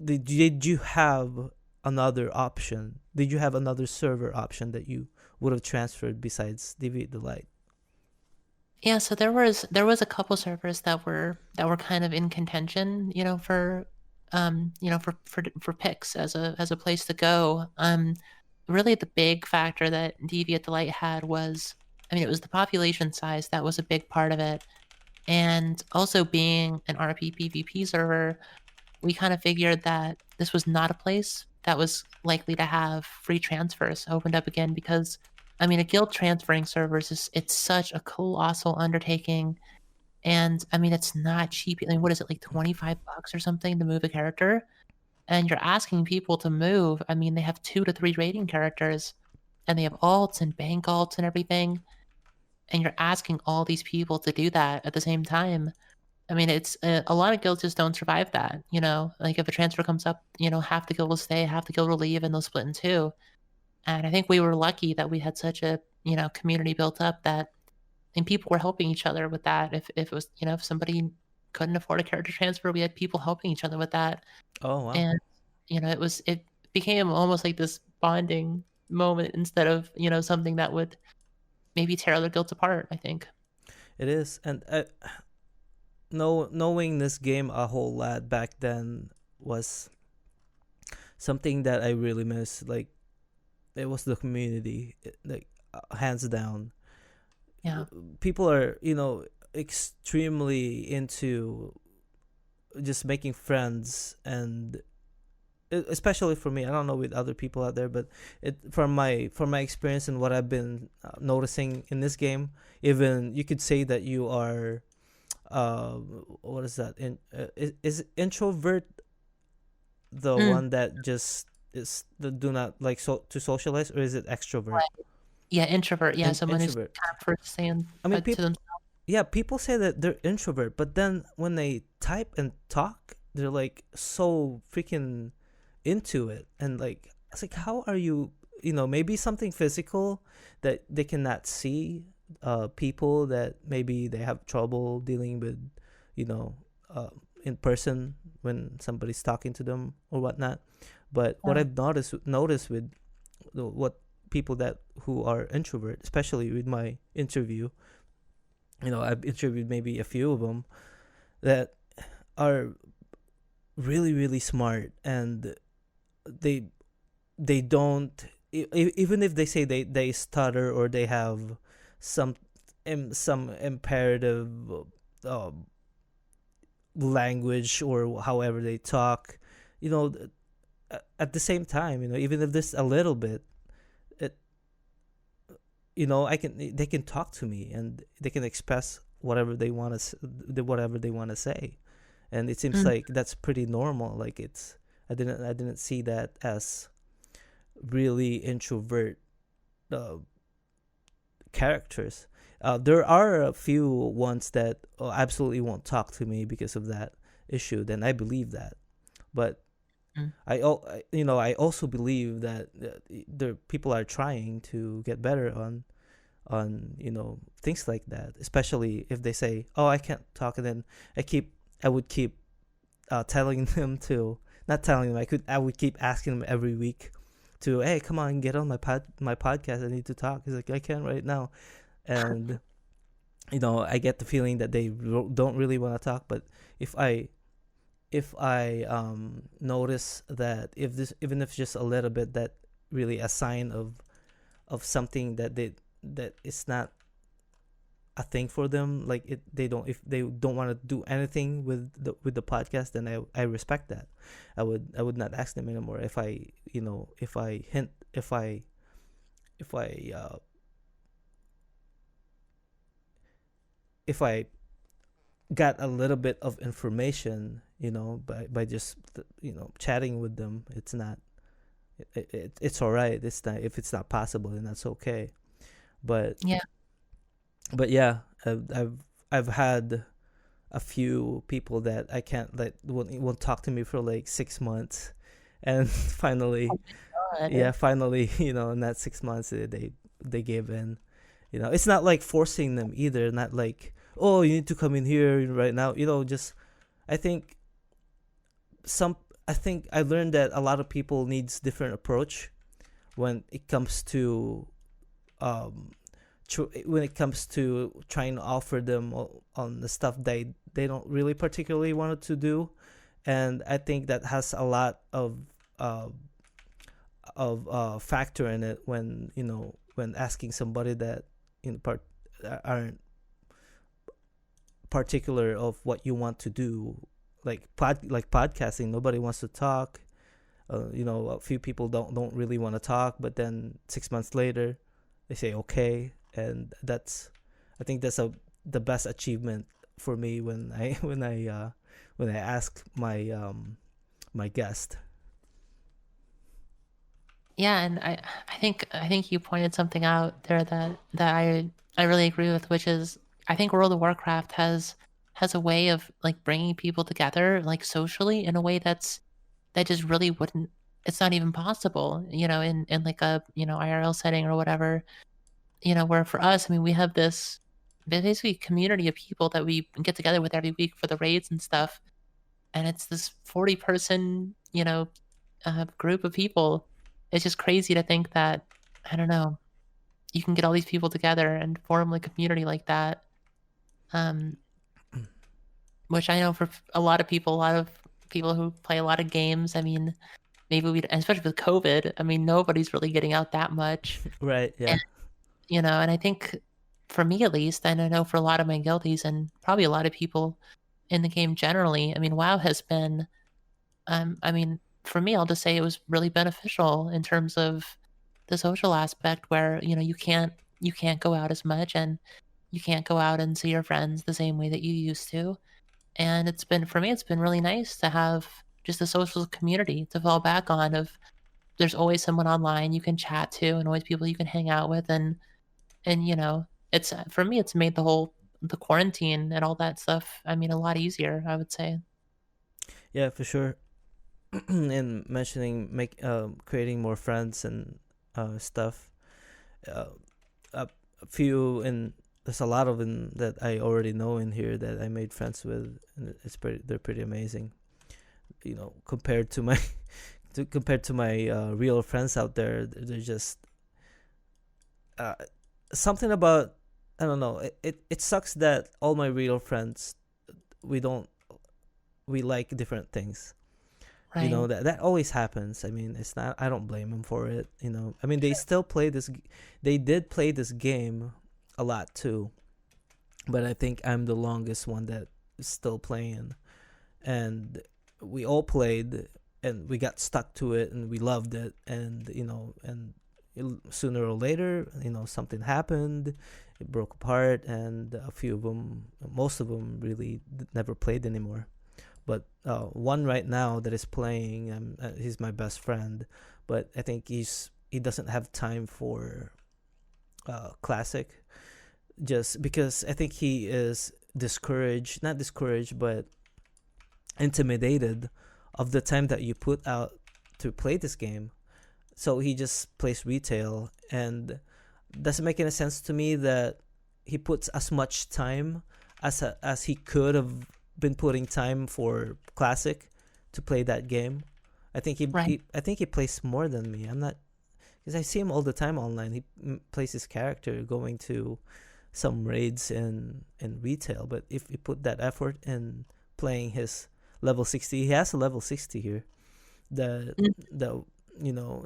Did you have another option? Did you have another server option that you would have transferred besides Deviate the Light? Yeah, so there was a couple servers that were kind of in contention, for picks as a place to go. Really the big factor that Deviate Delight had was, I mean, it was the population size that was a big part of it, and also being an RP PvP server, we kind of figured that this was not a place that was likely to have free transfers opened up again, because I mean, a guild transferring servers it's such a colossal undertaking, and I mean, it's not cheap. I mean, what is it, like $25 or something to move a character? And you're asking people to move. I mean, they have 2 to 3 rating characters, and they have alts and bank alts and everything, and you're asking all these people to do that at the same time. I mean, it's a lot of guilds just don't survive that. Like if a transfer comes up, half the guild will stay, half the guild will leave, and they'll split in two. And I think we were lucky that we had such a community built up that, and people were helping each other with that. If it was, if somebody couldn't afford a character transfer, we had people helping each other with that. Oh, wow. And it became almost like this bonding moment instead of something that would maybe tear other guilds apart, I think. It is. And knowing this game a whole lot back then was something that I really miss. Like, it was the community, like, hands down. Yeah. People are, extremely into just making friends, and especially for me, I don't know with other people out there, but from my experience and what I've been noticing in this game, even you could say that you are, uh, what is that? Is introvert the Mm, one that just is the do not like to socialize, or is it extrovert? right. Yeah, introvert. Yeah, someone who's Introvert. kind of first saying I mean, to people. them. Yeah, people say that they're introvert, but then when they type and talk, they're like so freaking into it, and like it's like, how are you, maybe something physical that they cannot see, people that maybe they have trouble dealing with, you know uh, in person when somebody's talking to them or whatnot. But what Yeah. I've noticed with what people that who are introvert, especially with my interview, I've interviewed maybe a few of them that are really really smart, and they they don't, even if they say they stutter or they have some some imperative, uh, language, or however they talk, you know at the same time, even if there's a little bit, it I can they can talk to me, and they can express whatever they want to, whatever they want to say. And it seems Mm. like that's pretty normal. Like, I didn't see that as really introvert, uh, characters. There are a few ones that, absolutely won't talk to me because of that issue. Then I believe that, but Mm. I also believe that, the people are trying to get better on things like that. Especially if they say, "Oh, I can't talk," and then I would keep, telling them to, not telling them. I would keep asking them every week to, "Hey, come on, get on my podcast. I need to talk." He's like, "I can't right now," and I get the feeling that they don't really want to talk. But if I notice that, if this, even if just a little bit, that really a sign of something that is not a thing for them, like, if they don't want to do anything with the podcast, then I respect that. I would not ask them anymore. If I if I hint if I if I got a little bit of information, by just, chatting with them. It's not, it's all right. It's not, if it's not possible, then that's okay. But Yeah. yeah, I've had a few people that I can't let won't talk to me for like 6 months, and Oh finally, my yeah, God. finally, in that 6 months, they gave in. It's not like forcing them either. Not like, "Oh, you need to come in here right now." Just, I think some I think I learned that a lot of people needs different approach when it comes to, um when it comes to trying to offer them on the stuff they don't really particularly wanted to do. And I think that has a lot uh, factor in it, when asking somebody that, aren't particular of what you want to do. Like podcasting, nobody wants to talk. A few people don't really want to talk, but then 6 months later, they say okay, and I think that's the best achievement for me when I when I ask my guest. Yeah, and I think you pointed something out there that I really agree with, which is I think World of Warcraft has a way of like bringing people together like socially in a way that just really wouldn't, it's not even possible, in like a, IRL setting or whatever, where for us, I mean, we have this basically community of people that we get together with every week for the raids and stuff, and it's this 40-person, group of people. It's just crazy to think that, I don't know, you can get all these people together and form like a community like that. Um, which I know for a lot of people who play a lot of games, I mean, maybe we, especially with COVID, I mean, nobody's really getting out that much. Right, And, yeah. and I think for me at least, and I know for a lot of my guildies and probably a lot of people in the game generally, I mean, WoW has been, I mean, for me, I'll just say it was really beneficial in terms of the social aspect where, you can't go out as much and you can't go out and see your friends the same way that you used to. And it's been, for me, it's been really nice to have just a social community to fall back on of there's always someone online you can chat to and always people you can hang out with. And, it's, for me, it's made the quarantine and all that stuff, I mean, a lot easier, I would say. Yeah, for sure. And mentioning creating more friends and stuff. Uh, a, a few and there's a lot of them that I already know in here that I made friends with, and they're pretty amazing. Compared to my compared to my real friends out there, they're just uh, something about, I don't know. It sucks that all my real friends, we don't we like different things. Right. That always happens. I mean, it's not. I don't blame them for it. I mean, they still play this. They did play this game a lot too, but I think I'm the longest one that is still playing, and we all played, and we got stuck to it, and we loved it, and sooner or later, something happened. It broke apart, and a few of them, most of them, really never played anymore. But one right now that is playing, he's my best friend, but I think he doesn't have time for classic, just because I think he is discouraged, not discouraged, but intimidated of the time that you put out to play this game. So he just plays retail, and doesn't make any sense to me that he puts as much time as he could have been putting time for classic to play that game. I think Right. I think he plays more than me. I'm not, because I see him all the time online. He plays his character going to some raids in retail. But if he put that effort in playing his level 60, he has a level 60 here. The Mm. the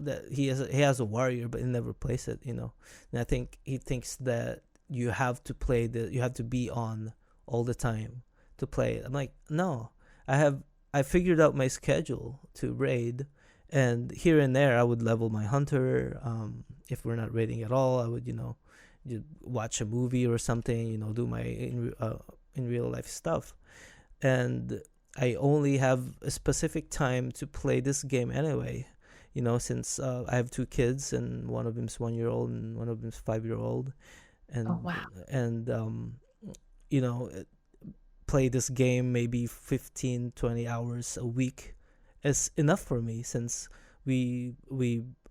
that he has a warrior, but he never plays it. And I think he thinks that you have to be on all the time to play it. I'm like, no, I figured out my schedule to raid, and here and there I would level my hunter. If we're not raiding at all, I would watch a movie or something. Do my in real life stuff, and I only have a specific time to play this game anyway. Since I have two kids, and one of them's 1 year old and one of them's 5 year old, Oh and wow. and you know play this game maybe 15-20 hours a week is enough for me, since we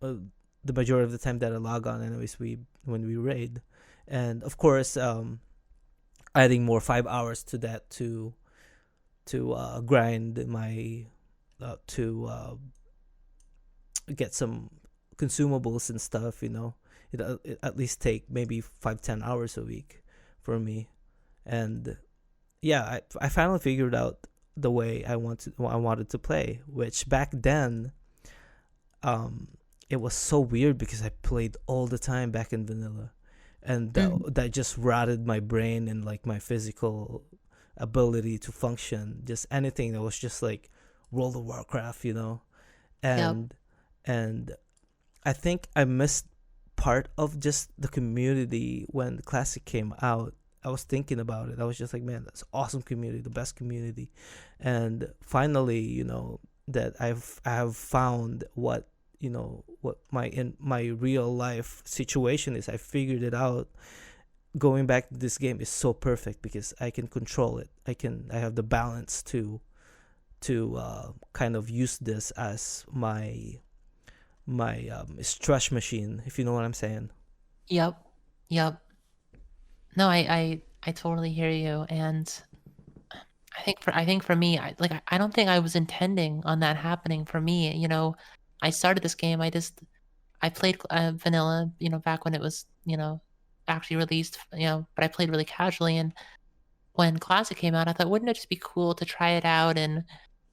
the majority of the time that I log on anyways, we when we raid. And of course, adding more 5 hours to that to grind my to get some consumables and stuff. It at least take maybe 5-10 hours a week for me. And yeah, I finally figured out the way I wanted to play, which back then, um it was so weird because I played all the time back in vanilla, and Mm. that just rotted my brain and like my physical ability to function. Just anything that was just like World of Warcraft. Yep. And and I think I missed part of just the community when the classic came out. I was thinking about it. I was just like, man, that's awesome community, the best community. And finally, that I have found what my real life situation is. I figured it out. Going back to this game is so perfect because I can control it. I have the balance to kind of use this as my stress machine, if you know what I'm saying. Yep. Yep. No, I totally hear you, and I think for me, I don't think I was intending on that happening for me. I started this game. I played vanilla, back when it was, actually released, but I played really casually. And when Classic came out, I thought, wouldn't it just be cool to try it out and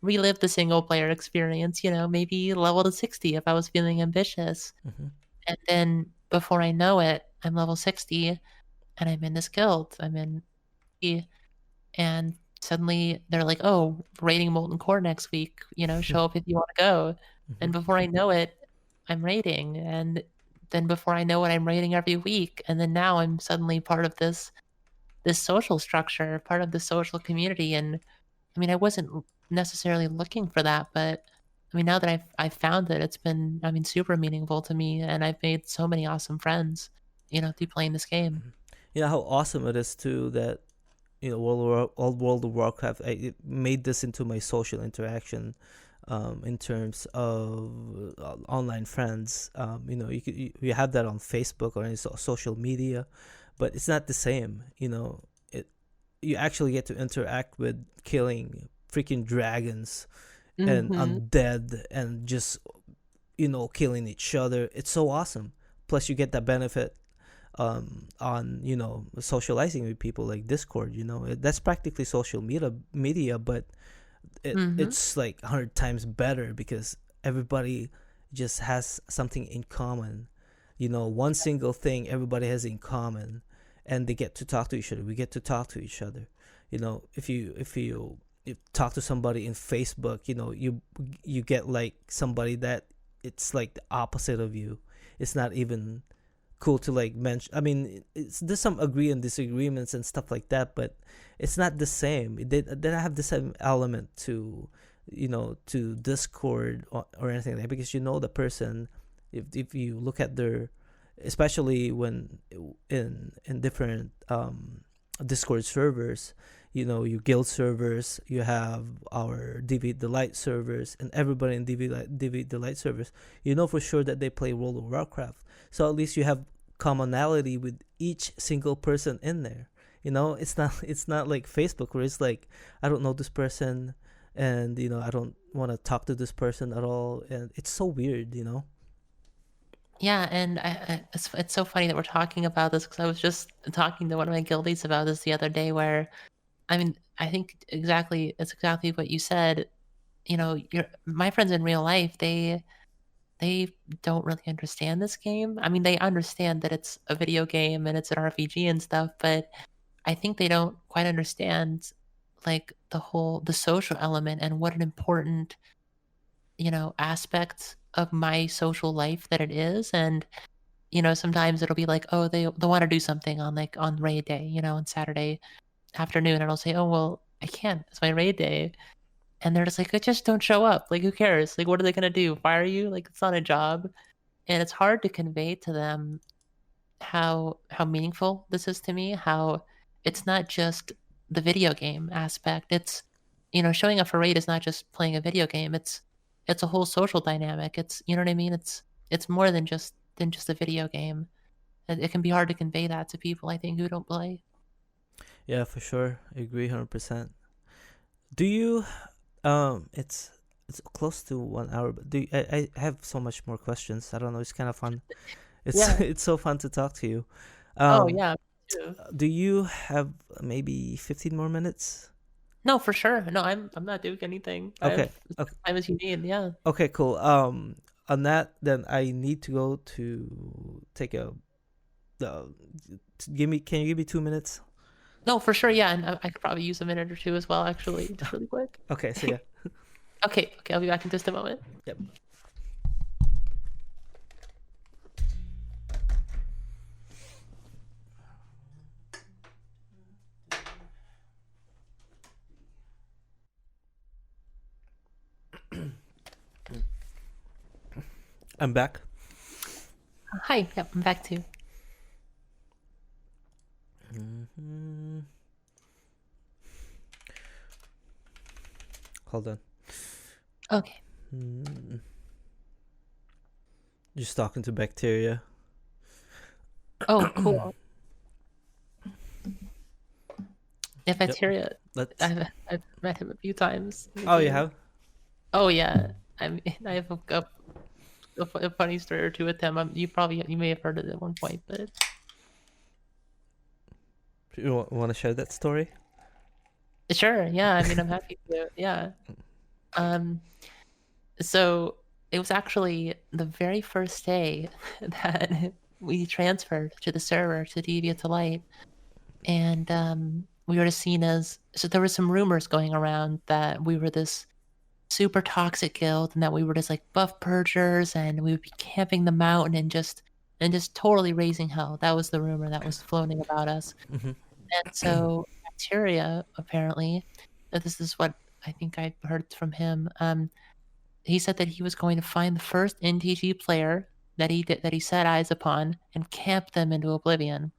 relive the single player experience? Maybe level to 60 if I was feeling ambitious. Hmm. And then before I know it, I'm level 60 and I'm in this guild. I'm in, and suddenly they're like, "Oh, raiding Molten Core next week, show up if you wanna go." Hmm. And before I know it, I'm raiding, and then before I know it, I'm raiding every week, and then now I'm suddenly part of this social structure, part of the social community. And I mean, I wasn't necessarily looking for that, but I mean, now that I've found it, it's been, I mean, super meaningful to me, and I've made so many awesome friends, through playing this game. You know how awesome it is too that World of Warcraft, it made this into my social interaction, in terms of online friends. You have that on Facebook or any social media, but it's not the same. It you actually get to interact with killing freaking dragons and Mm-hmm. undead and just killing each other. It's so awesome. Plus, you get that benefit on socializing with people like Discord. That's practically social media, but Mm-hmm. it's like 100 times better because everybody just has something in common. One single thing everybody has in common, and they get to talk to each other. We get to talk to each other. If you talk to somebody in Facebook, you get like somebody that it's like the opposite of you. It's not even cool to like mention. I mean, there's some agree and disagreements and stuff like that, but it's not the same. They don't have the same element to Discord or anything like that, because the person. If you look at their, especially when in different Discord servers, your guild servers, you have our DV Delight servers, and everybody in DV Delight servers, for sure that they play World of Warcraft. So at least you have commonality with each single person in there. It's not like Facebook where it's like, I don't know this person, and I don't want to talk to this person at all, and it's so weird. Yeah, and it's so funny that we're talking about this because I was just talking to one of my guildies about this the other day. Where I mean, I think it's exactly what you said. My friends in real life, they don't really understand this game. I mean, they understand that it's a video game and it's an RPG and stuff, but I think they don't quite understand like the social element and what an important, aspect of my social life that it is. And, sometimes it'll be like, oh, they want to do something on raid day, on Saturday afternoon, and I'll say, oh well, I can't. It's my raid day. And they're just like, just don't show up. Like, who cares? Like, what are they gonna do? Fire you? Like, it's not a job. And it's hard to convey to them how meaningful this is to me, how it's not just the video game aspect. It's showing up for raid is not just playing a video game. It's a whole social dynamic. It's what I mean? It's more than just a video game. It can be hard to convey that to people, I think, who don't play. Yeah, for sure. I agree 100%. Do you it's close to 1 hour, but I have so much more questions. I don't know, it's kind of fun. It's Yeah. it's so fun to talk to you. Oh Um yeah. Me too. do you have maybe 15 more minutes? No, for sure. No, I'm not doing anything. I have Okay. as Okay, much time as you need. Yeah. okay, cool. On that, then I need to go to take a uh, give me can you give me 2 minutes? No, for sure. Yeah, and I could probably use a minute or two as well, actually, just really quick. Okay, so yeah. Okay. Okay. I'll be back in just a moment. Yep. I'm back. Hi. Yep. I'm back too. Hmm. Hold on. Okay. Hmm. Just talking to bacteria. Oh, cool. Yeah, Yep. bacteria. Let's. I've met him a few times in the Oh, you game. have? Oh yeah. I mean, I have a funny story or two with him. You may have heard it at one point, but You want to share that story? sure. Yeah. I mean, I'm happy to. Yeah. Um. So it was actually the very first day that we transferred to the server to Deviant to Light, and we were seen as, so there were some rumors going around that we were this super toxic guild and that we were just like buff purgers and we would be camping the mountain and just totally raising hell. That was the rumor that was floating about us. Mm-hmm. And so bacteria, apparently, this is what I think I heard from him. He said that he was going to find the first NTG player that he set eyes upon and camp them into oblivion.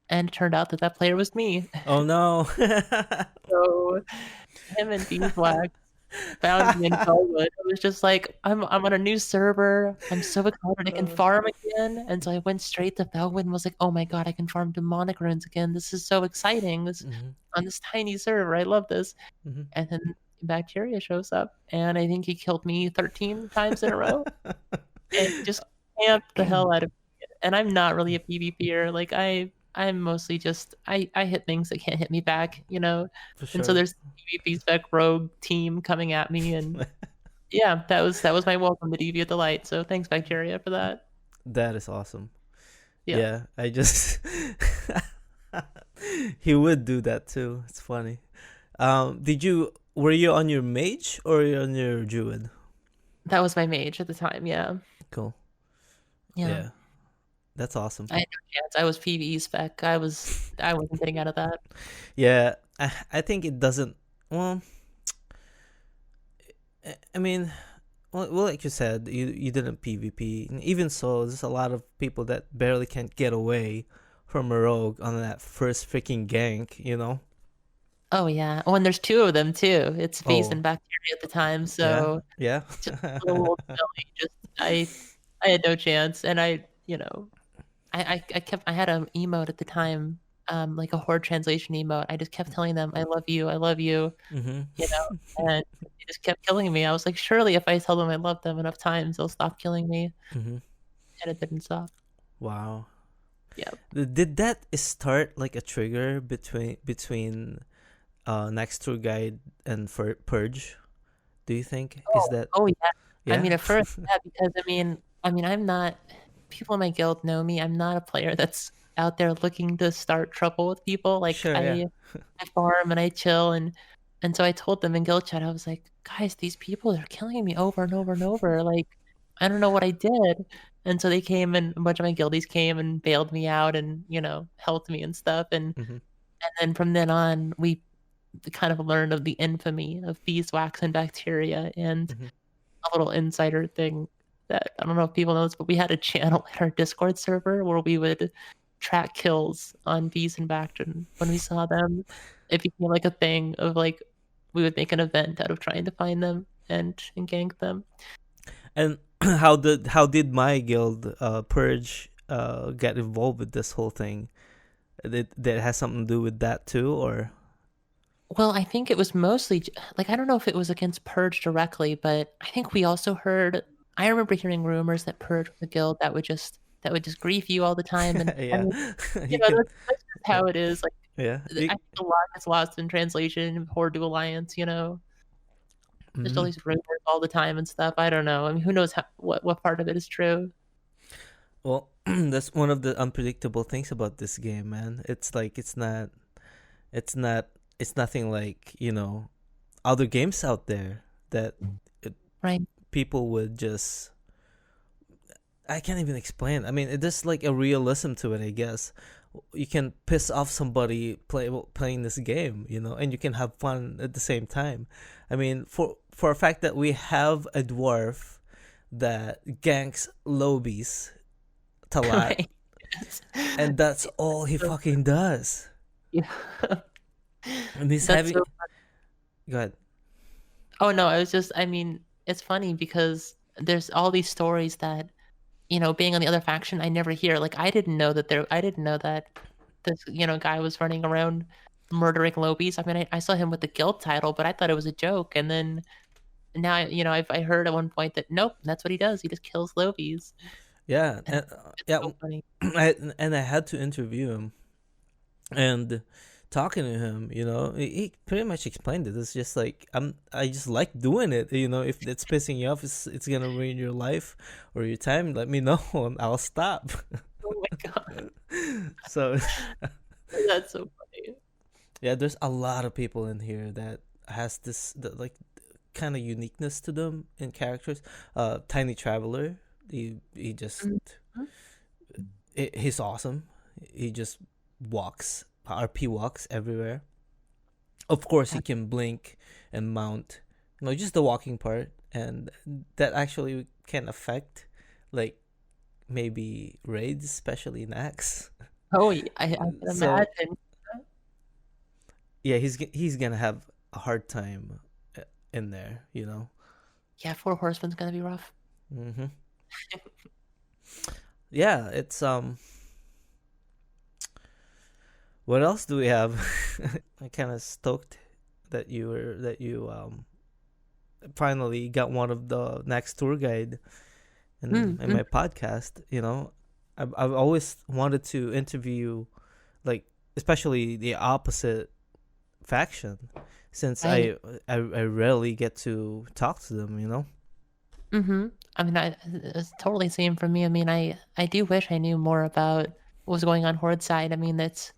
and it turned out that that player was me. Oh no. So him and Beeswax found me in Felwood. It was just like I'm on a new server. I'm so excited I can Uh, farm again. And so I went straight to Felwood and was like, oh my god, I can farm demonic runes again. This is so exciting. This mhm, on this tiny server. I love this. mhm. And then Bacteria shows up and I think he killed me 13 times in a row. And he just camped the hell out of me. And I'm not really a PvPer. Like I'm mostly just I hit things that can't hit me back, you know. For And so sure. there's PvP spec rogue team coming at me, and yeah, that was my welcome to Deviate Delight. So thanks Bacteria for that. That is awesome. Yeah. Yeah, I just he would do that too. It's funny. Did you were you on your mage or on your druid? That was my mage at the time, yeah. Cool. Yeah. Yeah, that's awesome. I had no chance. I was PvE spec. I wasn't getting out of that. Yeah, I think it doesn't. Well, I mean, well, like you said, you didn't PvP. And even so, there's a lot of people that barely can't get away from a rogue on that first freaking gank. You know? Oh yeah. Oh, and there's two of them too. It's Beast Oh, and Bacteria at the time, yeah, so yeah. just a little silly. Just I had no chance, and I had an emote at the time, like a horde translation emote. I just kept telling them, I love you, Mhm. you know, and they just kept killing me. I was like, surely if I tell them I love them enough times, they'll stop killing me, Mhm. and it didn't stop. Wow. Yeah. Did that start like a trigger between next tour guide and for purge? Do you think is that Oh yeah. I yeah? mean, at first, yeah, because I'm not. People in my guild know me. I'm not a player that's out there looking to start trouble with people. Like Sure, yeah. I farm and I chill, and so I told them in guild chat, I was like, guys, these people are killing me over and over and over. Like, I don't know what I did. And so they came, and a bunch of my guildies came and bailed me out, and helped me and stuff. Mhm. And then from then on, we kind of learned of the infamy of beeswax and bacteria, and Mhm. a little insider thing that I don't know if people know this, but we had a channel in our Discord server where we would track kills on bees and Bact, and when we saw them, it became like a thing of like we would make an event out of trying to find them and gank them. And how did my guild purge get involved with this whole thing? That has something to do with that too, or Well, I think it was mostly like I don't know if it was against Purge directly, but I think we also heard. I remember hearing rumors that Purge was a guild that would just grief you all the time, and I yeah, mean, you can that's just yeah how it is. Like yeah I think a lot gets lost in translation. Horde to Alliance, just all mhm. these rumors all the time and stuff. I don't know. I mean, who knows what part of it is true? Well, that's one of the unpredictable things about this game, man. It's like it's not it's nothing like other games out there that it, Right. people would just I can't even explain. I mean, there's like a realism to it, I guess. You can piss off somebody playing this game, and you can have fun at the same time. I mean, for a fact that we have a dwarf that ganks lobies Talat, Right. Yes. and that's all he So, fucking does. yeah. And he's That's having. so. Go ahead. Oh no, I was just. I mean, it's funny because there's all these stories that being on the other faction, I never hear. Like, I didn't know that this, guy was running around murdering lobies. I mean, I saw him with the guild title, but I thought it was a joke. And then now, I heard at one point that nope, that's what he does. He just kills lobies. Yeah, And and it's yeah, so funny. I had to interview him, and talking to him, he pretty much explained it. It's just like I just like doing it. If it's pissing you off, it's gonna ruin your life or your time. Let me know, and I'll stop. Oh my god, So that's so funny. yeah, there's a lot of people in here that has like kind of uniqueness to them in characters. Tiny Traveler, he just Mhm. he's awesome. He just walks, RP walks everywhere. Of course, he can blink and mount. Just the walking part, and that actually can affect, like maybe raids, especially in Axe. Oh, I can So imagine. yeah, he's gonna have a hard time in there, you know. Yeah, Four Horsemen's gonna be rough. Hmm. Yeah, it's what else do we have? I kind of stoked that you finally got one of the next tour guide in Mm-hmm. my podcast. You know, I've always wanted to interview, like, especially the opposite faction, since Right. I rarely get to talk to them. You know. Mm-hmm. I mean, it's totally same for me. I mean, I do wish I knew more about what was going on Horde side. I mean, it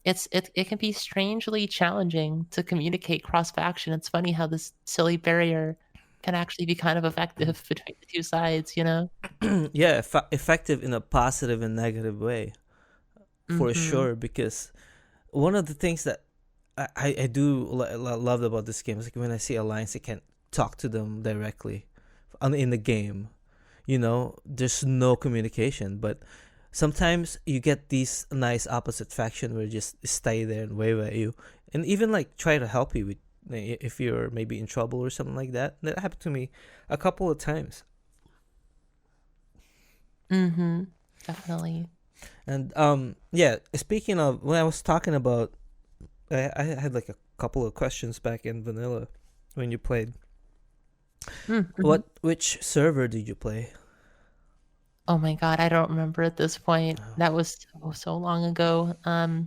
can be strangely challenging to communicate cross faction. It's funny how this silly barrier can actually be kind of effective between the two sides, you know? Yeah, effective in a positive and negative way, for Mm-hmm. sure. Because one of the things that I do love about this game is like when I see alliance, I can't talk to them directly in the game. You know, there's no communication, but sometimes you get these nice opposite faction where just stay there and wave at you, and even like try to help you with if you're maybe in trouble or something like that. That happened to me a couple of times. Mm-hmm. Definitely. And yeah, speaking of, when I was talking about, I had like a couple of questions back in vanilla when you played. Mm-hmm. Which server did you play? Oh my God, I don't remember at this point. Oh. That was so long ago. I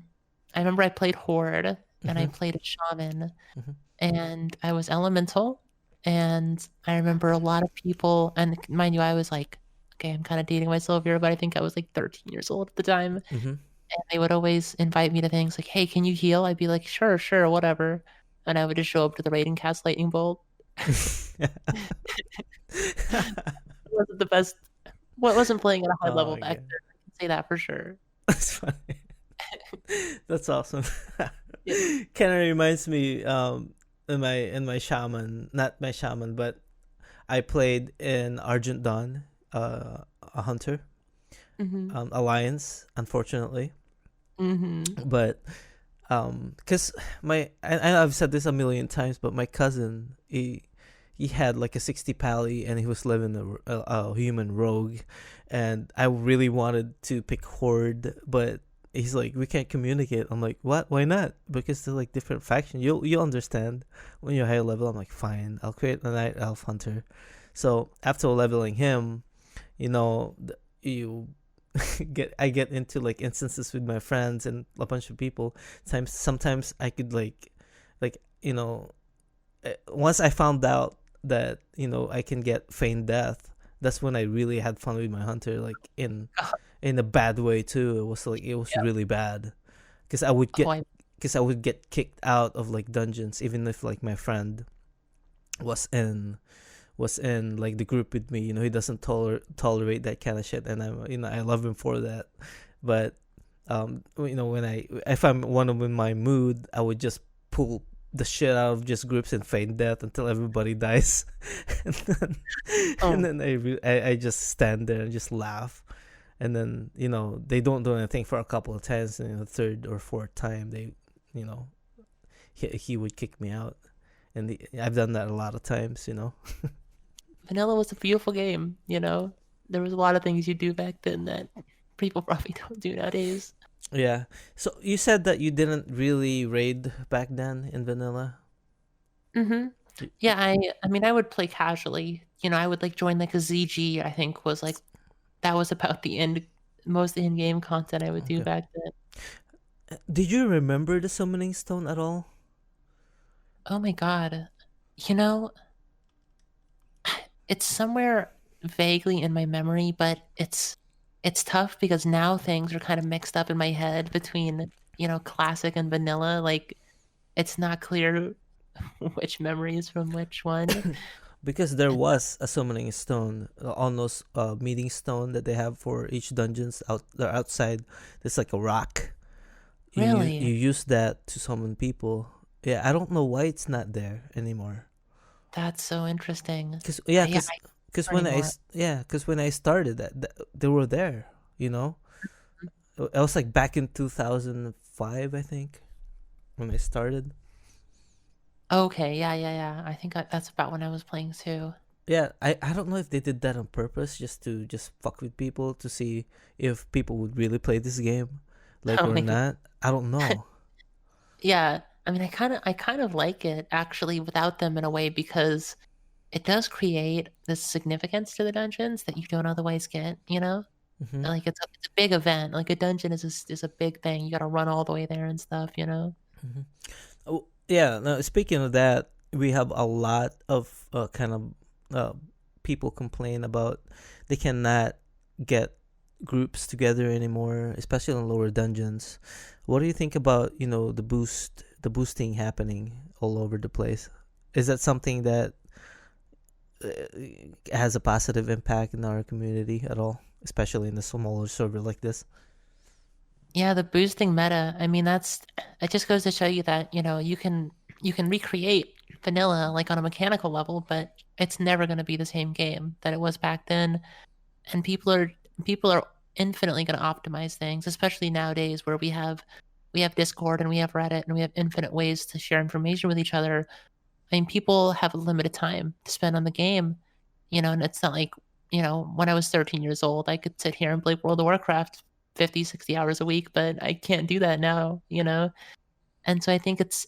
remember I played Horde and I Mhm. played a shaman Mhm. and I was elemental. And I remember a lot of people, and mind you, I was like, okay, I'm kind of dating myself here, but I think I was like 13 years old at the time. Mhm. And they would always invite me to things like, hey, can you heal? I'd be like, sure, sure, whatever. And I would just show up to the raid and cast Lightning Bolt. It wasn't the best, wasn't playing at a high Oh level my back god, then. I can say that for sure. that's funny. That's awesome. Yeah. Kind of reminds me in my shaman, not my shaman, but I played in Argent Dawn, a hunter, Mm-hmm. alliance, unfortunately, Mm-hmm. but because I've said this a million times, but my cousin, he had like a 60 pally and he was living a human rogue, and I really wanted to pick horde, but he's like, we can't communicate. I'm like, what, why not? Because they're like different faction. You'll understand when you're higher level. I'm like, fine, I'll create a night elf hunter. So after leveling him, you know, you I get into like instances with my friends and a bunch of people. Sometimes I could like you know, once I found out that, you know, I can get feign death, that's when I really had fun with my hunter, like in a bad way too. It was Yeah. really bad because Oh, I would get kicked out of like dungeons even if like my friend was in like the group with me. You know, he doesn't tolerate that kind of shit, and I love him for that. But you know, when if I'm one of in my mood, I would just pull the shit out of just groups and feign death until everybody dies, and then and oh, then I just stand there and just laugh. And then, you know, they don't do anything for a couple of times, and the third or fourth time they, you know, he would kick me out, and I've done that a lot of times, you know. Vanilla was a beautiful game, you know? There was a lot of things you do back then that people probably don't do nowadays. Yeah. So you said that you didn't really raid back then in vanilla. Mm-hmm. Y- Yeah, I mean I would play casually. You know, I would like join like a ZG, I think was like that was about the end most in-game content I would do Okay. back then. Did you remember the summoning stone at all? Oh my God. You know, it's somewhere vaguely in my memory, but it's tough because now things are kind of mixed up in my head between, you know, classic and vanilla. Like it's not clear which memory is from which one. Because there was a summoning stone, almost meeting stone that they have for each dungeons outside. There's like a rock. You Really? use that to summon people. Yeah, I don't know why it's not there anymore. That's so interesting. Cause yeah, Yeah, cause, I cause don't when anymore. cause when I started that they were there. You know, I was like back in 2005, I think, when I started. Okay, yeah, yeah, yeah. I think that's about when I was playing too. Yeah, I don't know if they did that on purpose just to just fuck with people to see if people would really play this game, like Oh or my god. not. I don't know. Yeah, I mean, I kind of like it actually without them in a way because it does create this significance to the dungeons that you don't otherwise get, you know? Hmm. Like it's a big event. Like a dungeon is a big thing. You got to run all the way there and stuff, you know? Hmm. Oh yeah. No, speaking of that, we have a lot of kind of uh, people complain about they cannot get groups together anymore, especially in lower dungeons. What do you think about the boosting happening all over the place? Is that something that uh, has a positive impact in our community at all, especially in a smaller server like this? Yeah, the boosting meta. I mean, it just goes to show you that, you can recreate vanilla like on a mechanical level, but it's never going to be the same game that it was back then. And people are infinitely going to optimize things, especially nowadays where we have Discord and we have Reddit and we have infinite ways to share information with each other. I mean, people have a limited time to spend on the game, and it's not like, when I was 13 years old, I could sit here and play World of Warcraft 50, 60 hours a week, but I can't do that now. And so I think it's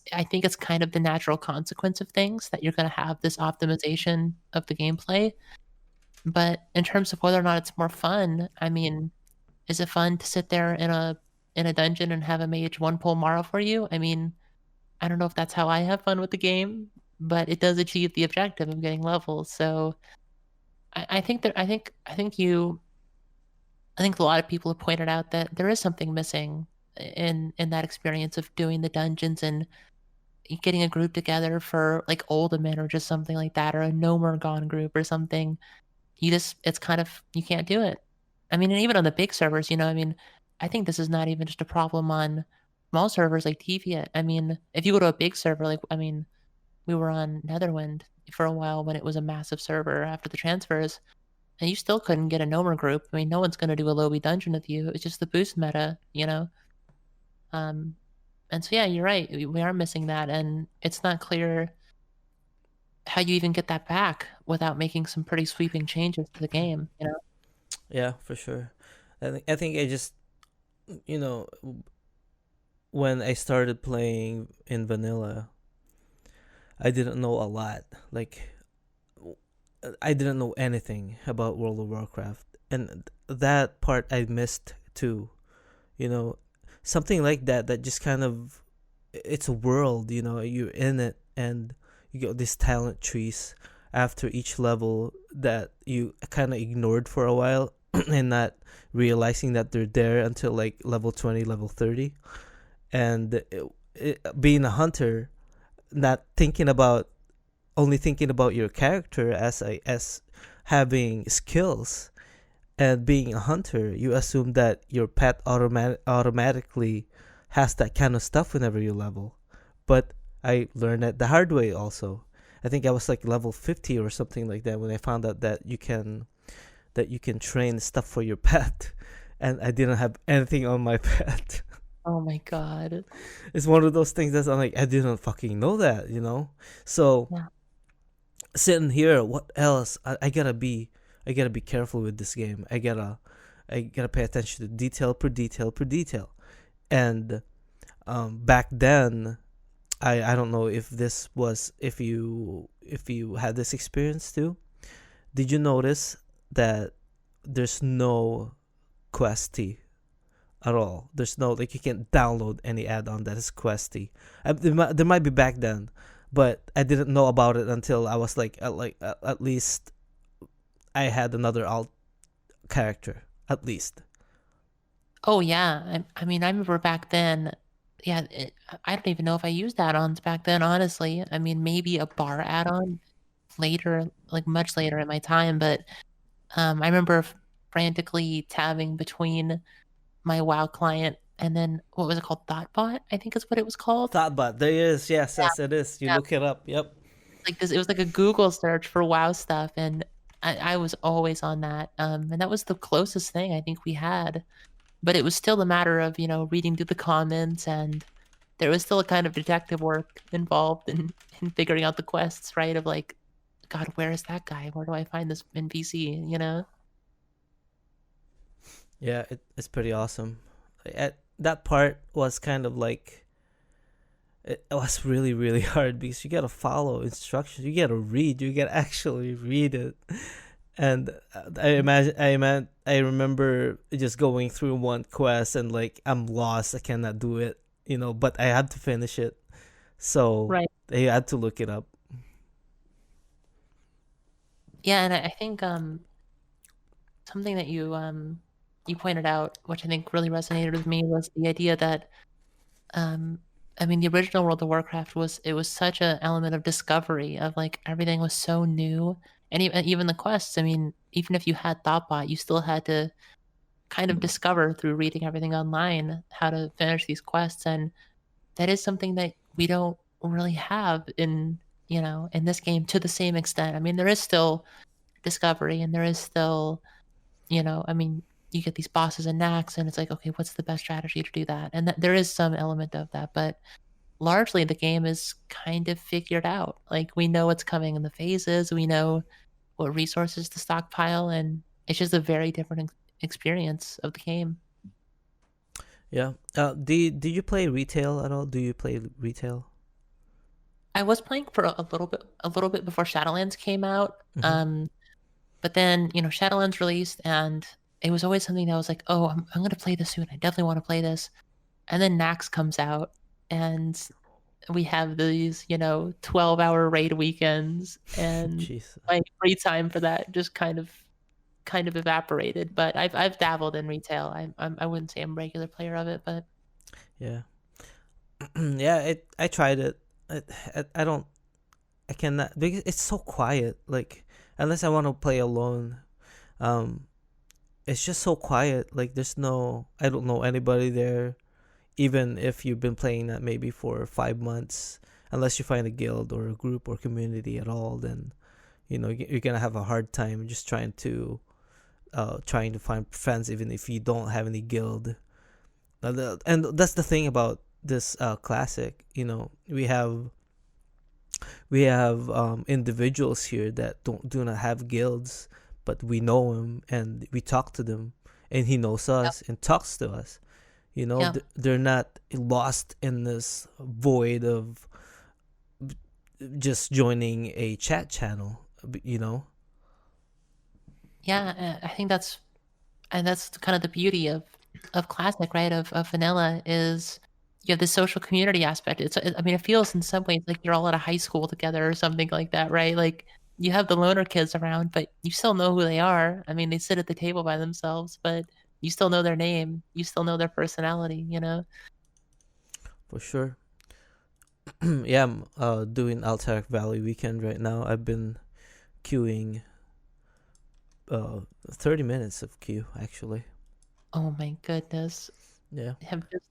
kind of the natural consequence of things that you're going to have this optimization of the gameplay. But in terms of whether or not it's more fun, I mean, is it fun to sit there in a dungeon and have a mage one pull Mara for you? I mean, I don't know if that's how I have fun with the game, but it does achieve the objective of getting levels. So I think that I think a lot of people have pointed out that there is something missing in that experience of doing the dungeons and getting a group together for like Ultimate or just something like that, or a No More Gone group or something. It's kind of, you can't do it. I mean, and even on the big servers, I mean, I think this is not even just a problem on small servers like Deviant. I mean, if you go to a big server, like, I mean, we were on Netherwind for a while when it was a massive server after the transfers, and you still couldn't get a Nomer group. I mean, no one's going to do a lobby dungeon with you. It's just the boost meta. Um, and so, yeah, you're right. We are missing that, and it's not clear how you even get that back without making some pretty sweeping changes to the game. Yeah, for sure. I think I just you know when I started playing in vanilla, I didn't know a lot. Like I didn't know anything about World of Warcraft, and that part I missed too. You know, something like that just kind of it's a world. You're in it, and you get these talent trees after each level that you kind of ignored for a while, and not realizing that they're there until like level 20, level 30, and being a hunter, not thinking about only thinking about your character as having skills, and being a hunter, you assume that your pet automatically has that kind of stuff whenever you level. But I learned that the hard way also. I think I was like level 50 or something like that when I found out that you can train stuff for your pet, and I didn't have anything on my pet. Oh my god. It's one of those things that's I'm like I didn't fucking know that. So Yeah. sitting here, what else? I gotta be careful with this game. I gotta pay attention to detail per detail per detail. And back then, I don't know if this was if you had this experience too. Did you notice that there's no questy at all? There's no, like, you can't download any add-on that is questy. There might be back then, but I didn't know about it until I was at least I had another alt character at least. Oh yeah. I mean, I remember back then. Yeah, I don't even know if I used add-ons back then, honestly. I mean, maybe a bar add-on later, like much later in my time, but I remember frantically tabbing between my WoW client and then what was it called? Thoughtbot, I think is what it was called. Thoughtbot, there it is. Yes, Yeah, yes, it is. You yeah. look it up. Yep. Like this, it was like a Google search for WoW stuff, and I was always on that. And that was the closest thing I think we had. but it was still a matter of, reading through the comments, and there was still a kind of detective work involved in figuring out the quests, right? Of like, God, where is that guy? Where do I find this NPC? Yeah, it's pretty awesome. That part was kind of like it was really really hard because you gotta follow instructions, you gotta read, you gotta actually read it. And I remember just going through one quest and like I'm lost, I cannot do it, but I had to finish it, so Right. I had to look it up. Yeah, and I think something that you pointed out, which I think really resonated with me, was the idea that um I mean, the original World of Warcraft was such an element of discovery, of like everything was so new, and even the quests. I mean, even if you had Thoughtbot, you still had to kind of discover through reading everything online how to finish these quests, and that is something that we don't really have in this game to the same extent. I mean, there is still discovery, and there is still, I mean, you get these bosses and knacks, and it's like, okay, what's the best strategy to do that? And there is some element of that, but largely the game is kind of figured out. Like, we know what's coming in the phases, we know what resources to stockpile, and it's just a very different experience of the game. Yeah. Did you play retail at all? Do you play retail? I was playing for a little bit before Shadowlands came out. Mm-hmm. But then, Shadowlands released, and it was always something that was like, oh, I'm going to play this soon. I definitely want to play this. And then Nax comes out, and we have these, 12-hour raid weekends, and Jeez. my free time for that just kind of evaporated. But I've dabbled in retail. I wouldn't say I'm a regular player of it, but Yeah. Yeah. I tried it. I don't. I cannot because it's so quiet. Like unless I want to play alone, um, it's just so quiet. Like there's no. I don't know anybody there. Even if you've been playing that maybe for 5 months, unless you find a guild or a group or community at all, then you're gonna have a hard time just trying to find friends even if you don't have any guild. And that's the thing about this classic. We have individuals here that do not have guilds, but we know him and we talk to them, and he knows yeah, us and talks to us. yeah. They're not lost in this void of just joining a chat channel. You know. Yeah, I think that's kind of the beauty of classic, right? Of vanilla is you have the social community aspect. I mean, it feels in some ways like you're all at a high school together or something like that, right? Like you have the loner kids around, but you still know who they are. I mean, they sit at the table by themselves, but you still know their name. You still know their personality. For sure. Yeah, I'm doing Alterac Valley weekend right now. I've been queuing 30 minutes of queue actually. Oh my goodness. Yeah.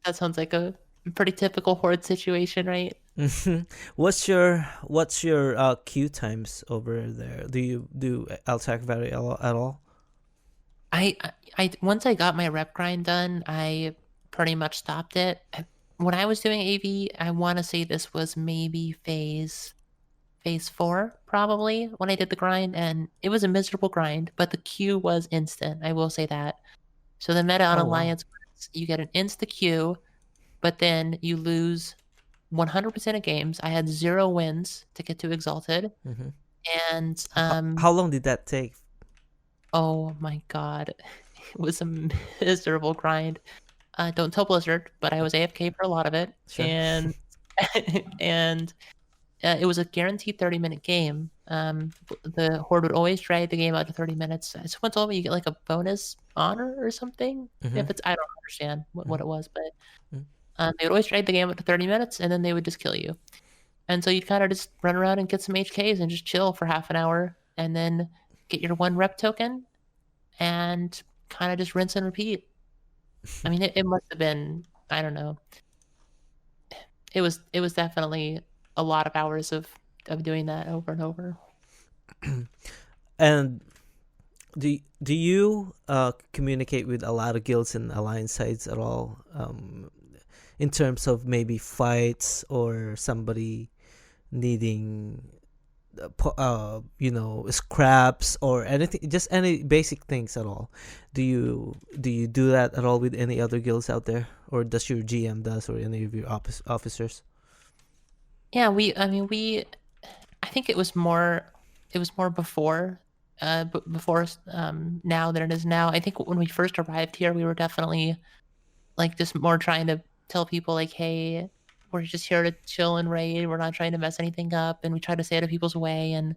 That sounds like a pretty typical horde situation, right? What's your queue times over there? Do you do Alterac Valley at all? I once I got my rep grind done, I pretty much stopped it. When I was doing AV, I want to say this was maybe phase 4 probably when I did the grind, and it was a miserable grind, but the queue was instant. I will say that. So the meta on Oh wow. Alliance was you get an insta queue, but then you lose 100% of games. I had 0 wins to get to Exalted, Mm-hmm. and How long did that take? oh my god, it was a miserable grind. Don't tell Blizzard, but I was AFK for a lot of it, Sure. and and it was a guaranteed 30-minute game. The Horde would always drag the game out to 30 minutes. Someone told me you get like a bonus honor or something. Mm-hmm. If it's, I don't understand what Mm-hmm. it was, but they would always drag the game out to 30 minutes, and then they would just kill you. And so you'd kind of just run around and get some HKs and just chill for half an hour, and then get your 1 rep token, and kind of just rinse and repeat. I mean, it must have been, I don't know. It was definitely a lot of hours of doing that over and over. And do you communicate with a lot of guilds and alliance sites at all? In terms of maybe fights or somebody needing scraps or anything, just any basic things at all. Do you do that at all with any other guilds out there, or does your GM does, or any of your officers? Yeah, I mean, I think it was more before, before, now than it is now. I think when we first arrived here, we were definitely like just more trying to tell people like, hey, we're just here to chill and raid. We're not trying to mess anything up, and we try to stay out of people's way and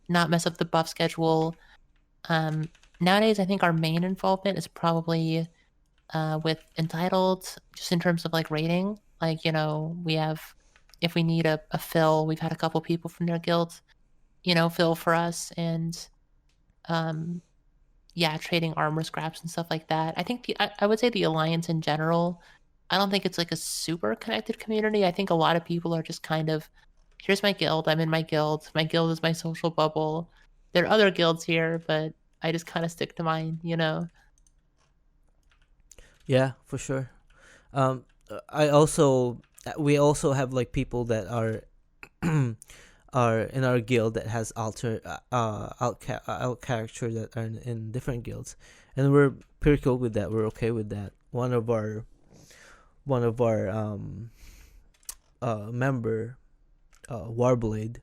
not mess up the buff schedule. Um, Nowadays, I think our main involvement is probably with entitled, just in terms of like rating. Like, we have, if we need a fill, we've had a couple people from their guild, fill for us, and um, yeah, trading armor scraps and stuff like that. I think I would say the alliance in general. I don't think it's like a super connected community. I think a lot of people are just kind of, here's my guild. I'm in my guild. My guild is my social bubble. There are other guilds here, but I just kind of stick to mine. Yeah, for sure. I also we also have like people that are are in our guild that has out character that are in different guilds, and we're pretty cool with that. We're okay with that. One of our member, Warblade,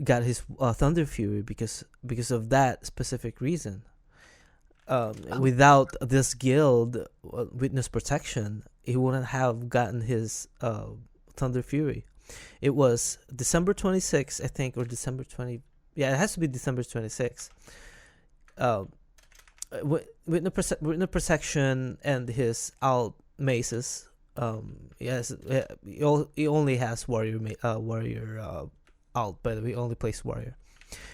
got his Thunder Fury because of that specific reason. Oh, Without this guild, Witness Protection, he wouldn't have gotten his Thunder Fury. It was December 26th, I think, or December 20. Yeah, it has to be December 26th. Uh, Witness Protection and his out maces. Yes, he only has warrior out. By the way, he only plays warrior.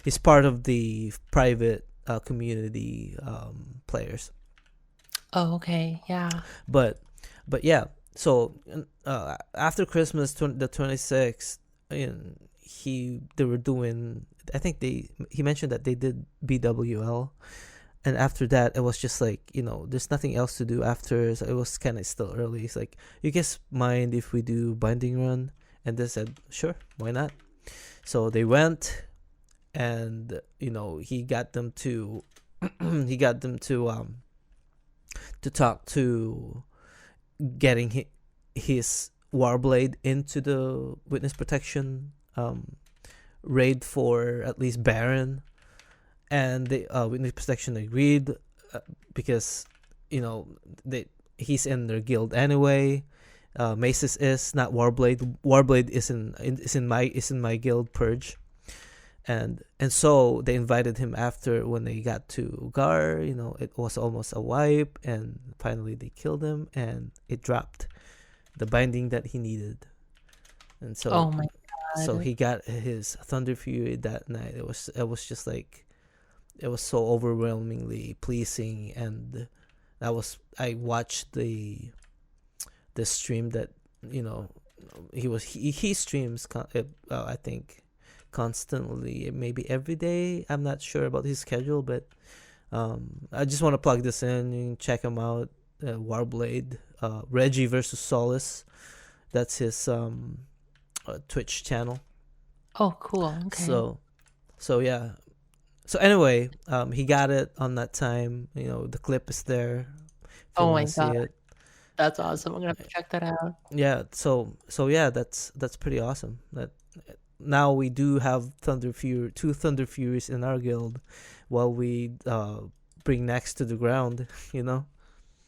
He's part of the private community players. oh, okay, yeah. But yeah, so after Christmas, the 26th, they were doing. I think he mentioned that they did BWL, and after that, it was just like there's nothing else to do after. So it was kind of still early. It's like, you guys mind if we do binding run? And they said sure, why not? So they went, and he got them to he got them to talk to getting his Warblade into the Witness Protection raid for at least Baron, and the Witness Protection agreed, because they he's in their guild anyway. Maces is not Warblade. Warblade is in my guild Purge, and so they invited him after when they got to Gar. It was almost a wipe, and finally they killed him, and it dropped the binding that he needed, and Oh so my so god. he got his Thunder Fury that night. It was just like, it was so overwhelmingly pleasing, and I watched the stream that you know he streams I think constantly, maybe every day. I'm not sure about his schedule, but I just want to plug this in. You can check him out. Warblade, Reggie versus Solace. That's his Twitch channel. Oh, cool. Okay. So yeah. So anyway, he got it on that time. The clip is there if you Oh want my to see god. it. That's awesome. I'm gonna have to check that out. Yeah. So yeah, that's pretty awesome. That now we do have two Thunder Furies in our guild, while we bring next to the ground. You know.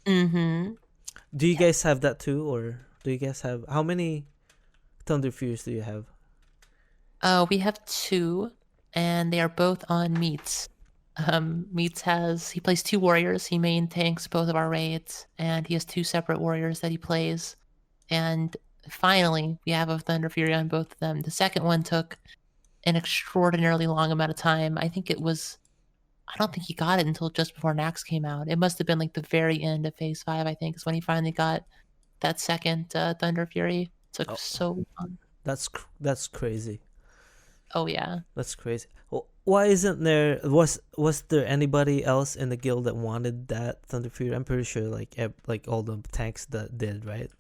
Mm-hmm. Do you Yeah. guys have that too, or do you guys have how many Thunder Furies do you have? We have two, and they are both on Meats. Meats he plays two warriors. He main tanks both of our raids, and he has two separate warriors that he plays. And finally, we have a Thunder Fury on both of them. The second one took an extraordinarily long amount of time. I don't think he got it until just before Nax came out. It must have been like the very end of Phase 5, I think, is when he finally got that second Thunder Fury. It took Oh, so long. that's crazy. Oh, yeah. That's crazy. why isn't there was there anybody else in the guild that wanted that Thunder Fury? I'm pretty sure like all the tanks that did, right?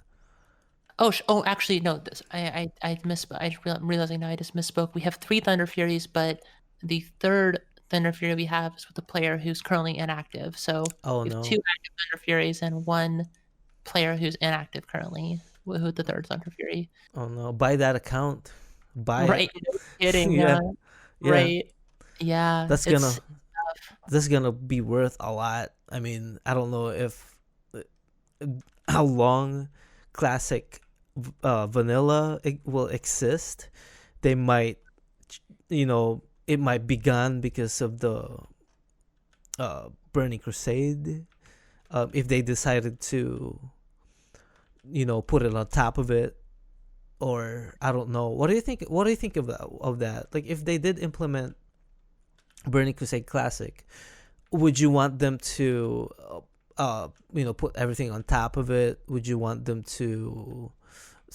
Oh, actually, no. I misspoke. I'm realizing now I just misspoke. We have 3 Thunder Furies, but the third Thunder Fury we have is with a player who's currently inactive. So Oh we have 2 no. active Thunder Furies and 1 player who's inactive currently with the third Thunder Fury. Oh no. Buy that account. Buy it. Right? No kidding. Yeah. Yeah. Yeah. Right. Yeah. That's gonna It's tough. that's gonna be worth a lot. I mean, I don't know if how long classic vanilla it will exist. They might, it might be gone because of the Burning Crusade. If they decided to, put it on top of it, or I don't know. What do you think? What do you think of that? Like, if they did implement Burning Crusade Classic, would you want them to, put everything on top of it? Would you want them to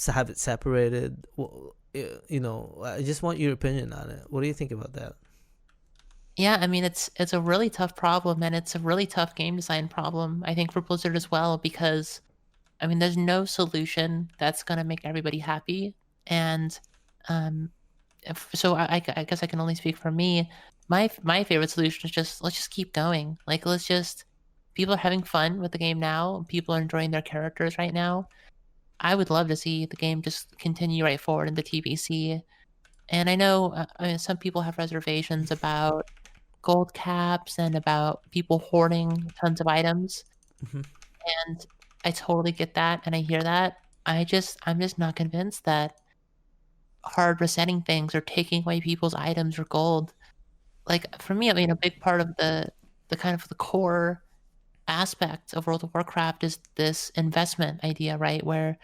have it separated? Well, I just want your opinion on it. What do you think about that? Yeah, I mean it's a really tough problem, and it's a really tough game design problem, I think, for Blizzard as well, because I mean there's no solution that's gonna make everybody happy. And um so I guess I can only speak for me. My favorite solution is just let's just keep going. Like let's just people are having fun with the game now. People are enjoying their characters right now. I would love to see the game just continue right forward in the TBC. And I know I mean, some people have reservations about gold caps and about people hoarding tons of items. Mm-hmm. And I totally get that and I hear that. I'm just not convinced that hard resetting things or taking away people's items or gold. Like for me, I mean a big part of the kind of the core aspect of World of Warcraft is this investment idea, right? Where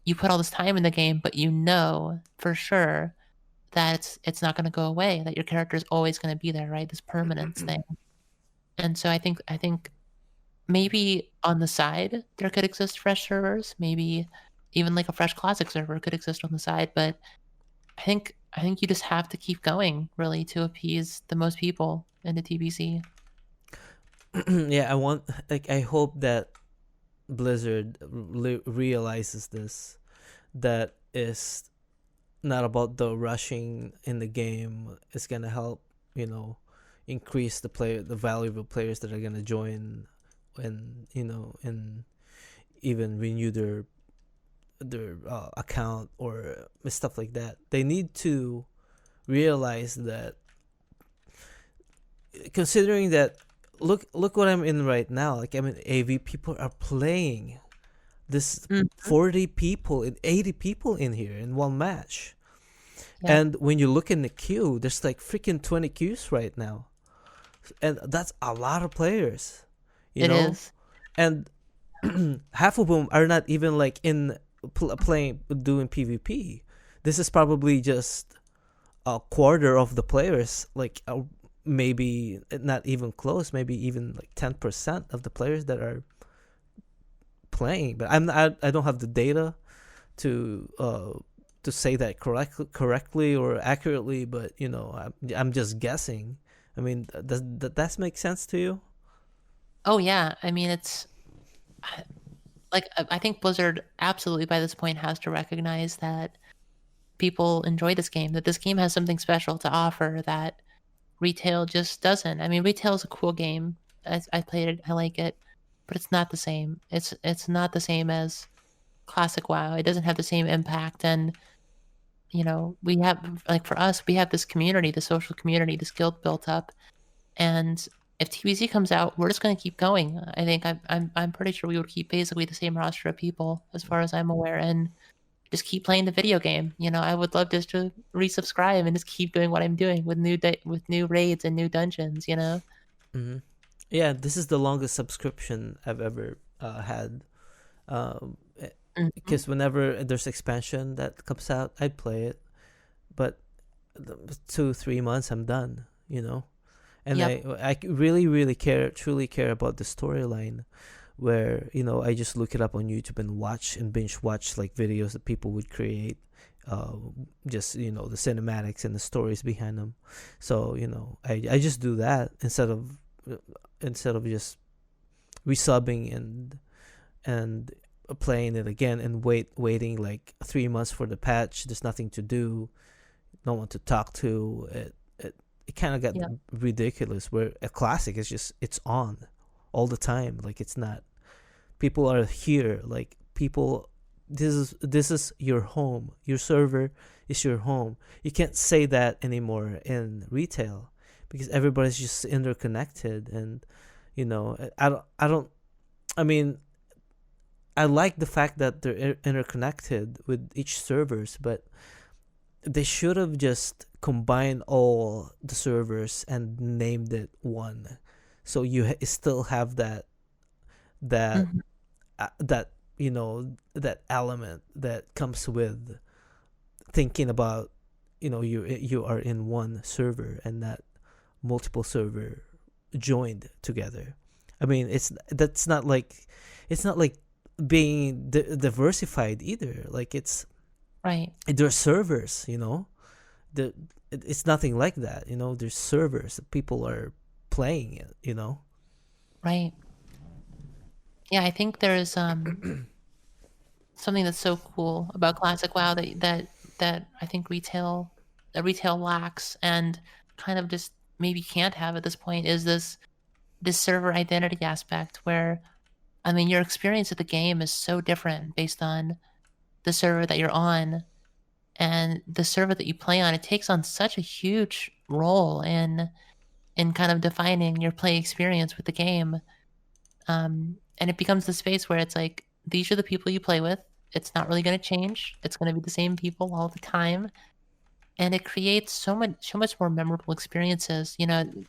you put all this time in the game, but you know for sure that it's not going to go away, that your character is always going to be there, right? This permanence thing. And so I think maybe on the side there could exist fresh servers, maybe even like a fresh classic server could exist on the side, but I think you just have to keep going really to appease the most people in the TBC. Yeah, I hope that Blizzard realizes this, that is not about the rushing in the game. It's gonna help, increase the value of the players that are gonna join, and even renew their account or stuff like that. They need to realize that, considering that, look what I'm in right now. Like, I'm in AV, people are playing this, Mhm. 40 people and 80 people in here in one match. Yeah. And when you look in the queue, there's like freaking 20 queues right now, and that's a lot of players, you It know is. and half of them are not even like in playing, doing PvP. This is probably just a quarter of the players, like maybe not even close, maybe even like 10% of the players that are playing. But I don't have the data to say that correctly or accurately, but I'm just guessing. I mean, does that make sense to you? Oh yeah, I mean it's like I think Blizzard absolutely by this point has to recognize that people enjoy this game, that this game has something special to offer that retail just doesn't. I mean, retail is a cool game. I played it, I like it, but it's not the same. It's not the same as classic WoW. It doesn't have the same impact. And we have, like, for us, we have this community, the social community, this guild built up. And if TBZ comes out, we're just going to keep going. I think I'm pretty sure we would keep basically the same roster of people, as far as I'm aware, and just keep playing the video game. I would love just to resubscribe and just keep doing what I'm doing with new raids and new dungeons. Mm-hmm. Yeah, this is the longest subscription I've ever had. Mhm. Because whenever there's expansion that comes out, I'd play it, but 2-3 months I'm done. And Yep. I really really truly care about the storyline, where I just look it up on YouTube and watch and binge watch like videos that people would create, uh, just the cinematics and the stories behind them. So I just do that instead of just resubbing and playing it again and waiting like 3 months for the patch. There's nothing to do, no one to talk to. It kind of got Yeah. ridiculous. Where a classic is just it's on all the time. Like it's not. People are here. Like people. This is your home. Your server is your home. You can't say that anymore in retail because everybody's just interconnected. And I don't. I mean, I like the fact that they're interconnected with each servers, but they should have just combined all the servers and named it one, so you still have that Mhm. that that element that comes with thinking about you are in one server and not multiple server joined together. I mean, it's not like being diversified either. Like Right. there's servers, the it's nothing like that. There's servers, people are playing it. Right. Yeah, I think there's something that's so cool about classic WoW that I think retail lacks and kind of just maybe can't have at this point is this server identity aspect where I mean your experience of the game is so different based on the server that you're on and the server that you play on. It takes on such a huge role in kind of defining your play experience with the game. And it becomes the space where it's like these are the people you play with. It's not really going to change. It's going to be the same people all the time, and it creates so much more memorable experiences.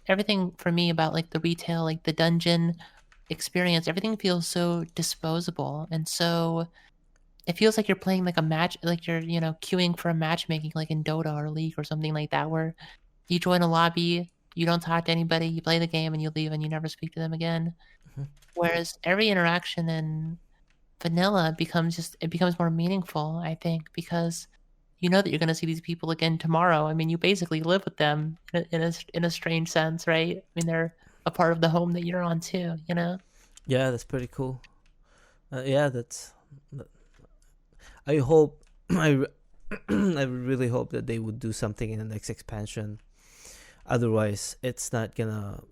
Everything for me about like the retail, like the dungeon experience, everything feels so disposable, and so it feels like you're playing like a match, like you're queuing for a matchmaking, like in Dota or League or something like that, where you join a lobby, you don't talk to anybody, you play the game, and you leave, and you never speak to them again. Mhm. Whereas every interaction in vanilla becomes more meaningful, I think, because you know that you're going to see these people again tomorrow. I mean, you basically live with them in a strange sense, right? I mean, they're a part of the home that you're on too. Yeah, that's pretty cool. Yeah, I hope I really hope that they would do something in the next expansion. Otherwise, it's not gonna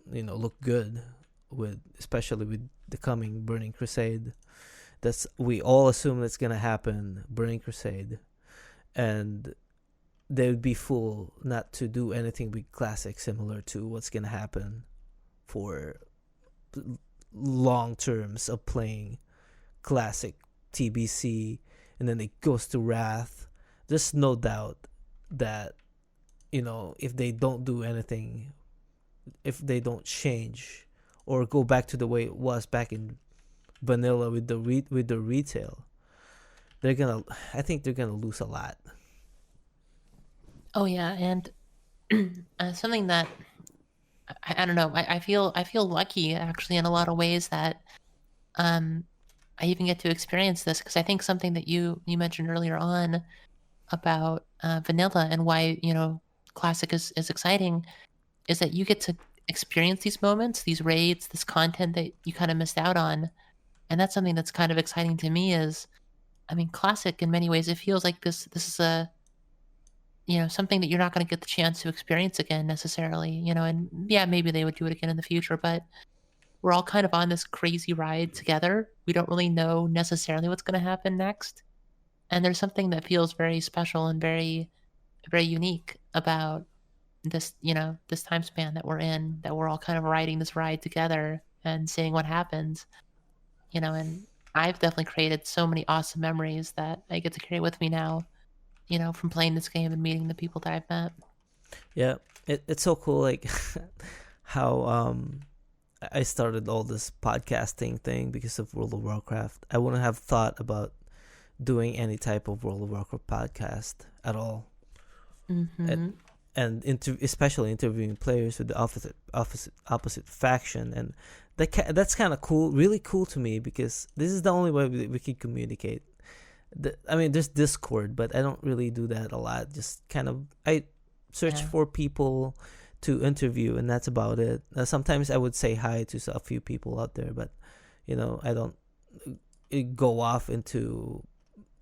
look good, with especially with the coming Burning Crusade. That's we all assume that's gonna happen, Burning Crusade, and they would be fool not to do anything with classic similar to what's gonna happen for long terms of playing classic TBC, and then it goes to Wrath. There's no doubt that if they don't do anything, if they don't change or go back to the way it was back in vanilla with the retail, they're gonna. I think they're gonna lose a lot. Oh yeah, and something that I don't know. I feel lucky actually in a lot of ways that um, I even get to experience this because I think something that you mentioned earlier on about vanilla and why classic is exciting is that you get to experience these moments, these raids, this content that you kind of missed out on, and that's something that's kind of exciting to me. Is I mean, classic in many ways it feels like this is a something that you're not going to get the chance to experience again necessarily. And yeah, maybe they would do it again in the future, but we're all kind of on this crazy ride together. We don't really know necessarily what's going to happen next. And there's something that feels very special and very, very unique about this time span that we're in, that we're all kind of riding this ride together and seeing what happens. And I've definitely created so many awesome memories that I get to carry with me now, from playing this game and meeting the people that I've met. Yeah, it's so cool. Like how I started all this podcasting thing because of World of Warcraft. I wouldn't have thought about doing any type of World of Warcraft podcast at all. Mm-hmm. And especially interviewing players with the opposite faction, and that's kind of cool, really cool to me, because this is the only way we can communicate. I mean, there's Discord, but I don't really do that a lot. Just kind of I search Yeah. for people to interview, and that's about it. Sometimes I would say hi to a few people out there, but I don't go off into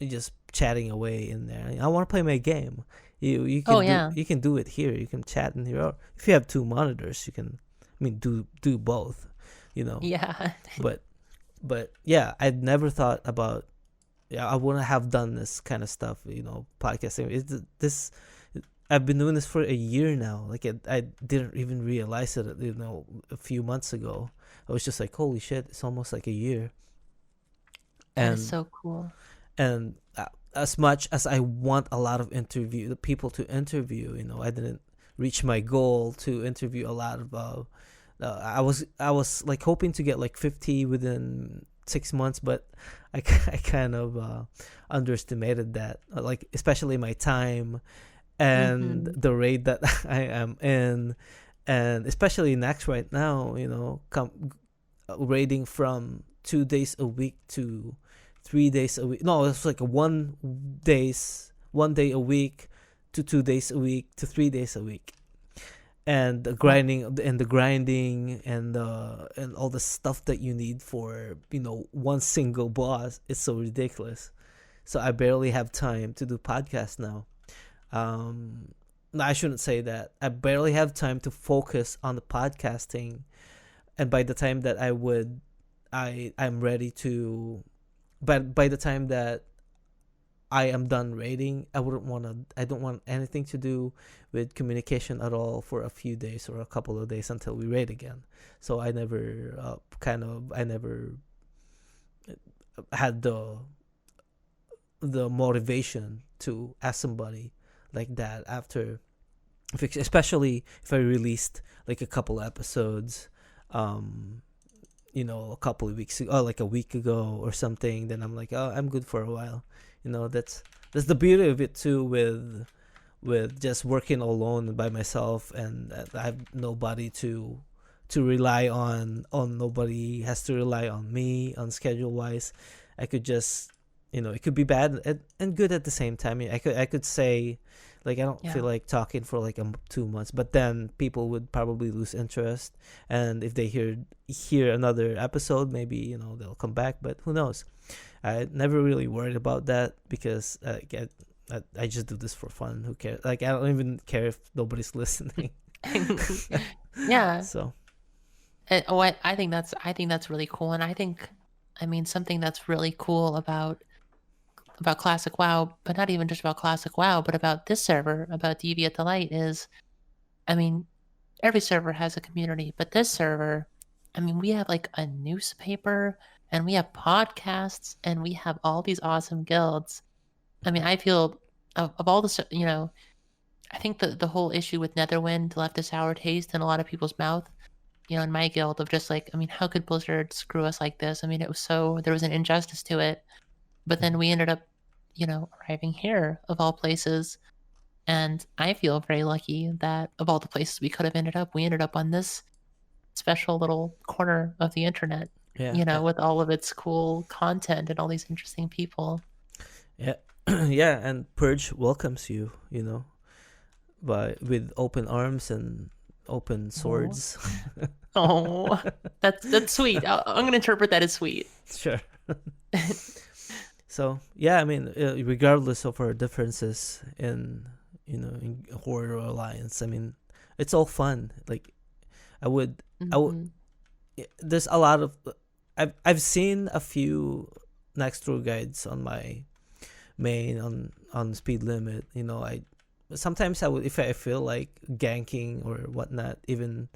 just chatting away in there. I want to play my game. You Oh can do yeah. you can do it here. You can chat in here. Or if you have two monitors, you can. I mean, do both. You know, Yeah. but yeah, I'd never thought about. Yeah, I wouldn't have done this kind of stuff. Podcasting. This. I've been doing this for a year now. Like I didn't even realize it. A few months ago, I was just like, "Holy shit!" It's almost like a year. That is And so cool. as much as I want a lot of the people to interview, I didn't reach my goal to interview a lot of. I was like hoping to get like 50 within 6 months, but I kind of underestimated that. Like especially my time and Mm-hmm. the rate that I am in, and especially next right now, rating from 2 days a week to 3 days a week. No, it's like one day a week to 2 days a week to 3 days a week, and the grinding and all the stuff that you need for one single boss is so ridiculous. So I barely have time to do podcasts now. No, I shouldn't say that. I barely have time to focus on the podcasting, and by the time that I'm ready to, but by the time that I am done rating, I don't want anything to do with communication at all for a few days or a couple of days until we rate again. So I never had the motivation to ask somebody like that after, especially if I released like a couple episodes, a couple of weeks ago, like a week ago or something. Then I'm like, oh, I'm good for a while. That's the beauty of it too, with just working alone by myself, and I have nobody to rely on. Nobody has to rely on me on schedule wise. I could just, it could be bad and good at the same time. I could say, like, I don't feel Yeah. like talking for like 2 months, but then people would probably lose interest, and if they hear another episode, maybe they'll come back. But who knows? I never really worried about that because I just do this for fun. Who cares? Like, I don't even care if nobody's listening. Yeah. So I think that's really cool, and I mean, something that's really cool about Classic WoW, but not even just about Classic WoW, but about this server, about DV at the Light is, I mean, every server has a community, but this server, I mean, we have like a newspaper and we have podcasts and we have all these awesome guilds. I mean, I feel of all the, I think the whole issue with Netherwind left a sour taste in a lot of people's mouth, in my guild of just like, I mean, how could Blizzard screw us like this? I mean, there was an injustice to it. But then we ended up, arriving here of all places. And I feel very lucky that of all the places we could have ended up, we ended up on this special little corner of the internet, yeah, with all of its cool content and all these interesting people. yeah, yeah. And Purge welcomes you, with open arms and open Oh, swords. oh, that's sweet. I'm gonna interpret that as sweet. Sure. So yeah, I mean, regardless of our differences in Horde or Alliance, I mean, it's all fun. Like, I would, I would. Hmm. There's a lot of, I've seen a few next tour guides on my main on speed limit. I sometimes I would, if I feel like ganking or whatnot, even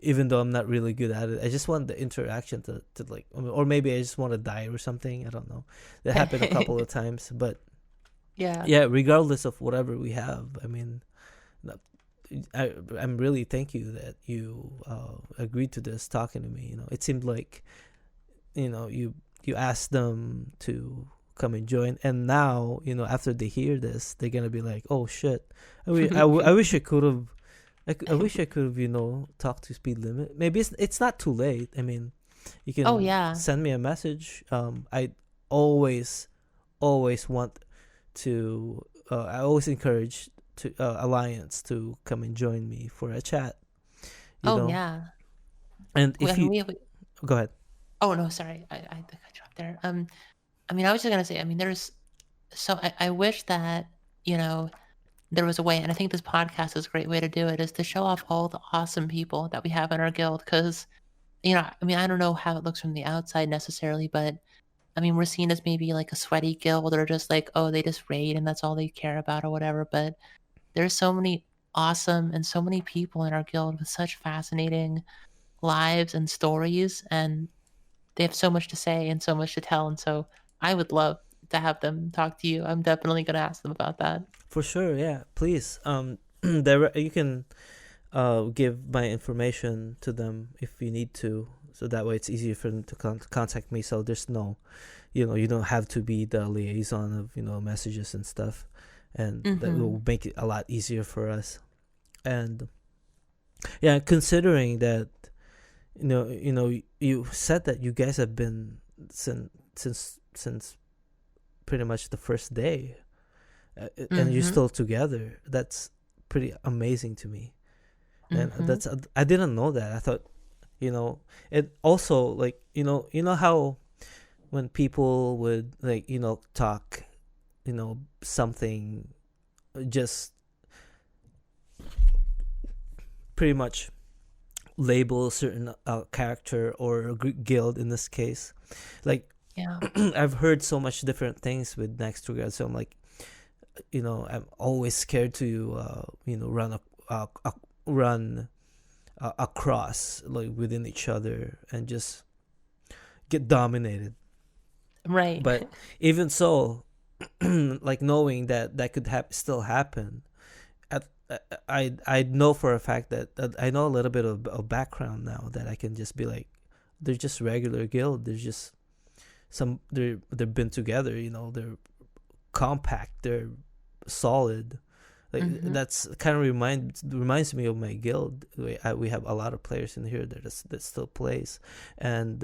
though I'm not really good at it, I just want the interaction to like, or maybe I just want to die or something. I don't know. That happened a couple of times, but Yeah. yeah, regardless of whatever we have, I mean, I'm really thank you that you agreed to this, talking to me. It seemed like you asked them to come and join, and now after they hear this, they're gonna be like, oh shit, I wish I could have. I wish I could have, talked to speed limit. Maybe it's not too late. I mean, you Oh can yeah. send me a message. I always always want to. I always encourage to Alliance to come and join me for a chat. You Oh know, yeah. and I if mean, you go ahead. oh no, sorry, I think I dropped there. I mean, I was just gonna say, I mean, there's so I wish that you know there was a way, and I think this podcast is a great way to do it, is to show off all the awesome people that we have in our guild. Because I mean, I don't know how it looks from the outside necessarily, but I mean, we're seen as maybe like a sweaty guild or just like, oh, they just raid and that's all they care about or whatever. But there's so many awesome and so many people in our guild with such fascinating lives and stories, and they have so much to say and so much to tell. And so I would love to have them talk to you. I'm definitely going to ask them about that. For sure, yeah. Please, you can give my information to them if you need to, so that way it's easier for them to contact me. So there's no, you don't have to be the liaison of messages and stuff, and that Mm-hmm. will make it a lot easier for us. And yeah, considering that you said that you guys have been since pretty much the first day, and you're Mm-hmm. still together. That's pretty amazing to me, and Mm-hmm. that's I didn't know that. I thought, it also, like, how when people would, like, talk, something, just pretty much label a certain character or a guild in this case, like, Yeah. I've heard so much different things with Next to God, so I'm like, I'm always scared to run across, like, within each other and just get dominated. Right. But even so, like, knowing that that could still happen, at, I know for a fact that I know a little bit of background now, that I can just be like, they're just regular guild. There's just they've been together. They're compact. They're solid. Like, Mm-hmm. that's kind of reminds me of my guild. We have a lot of players in here that still plays, and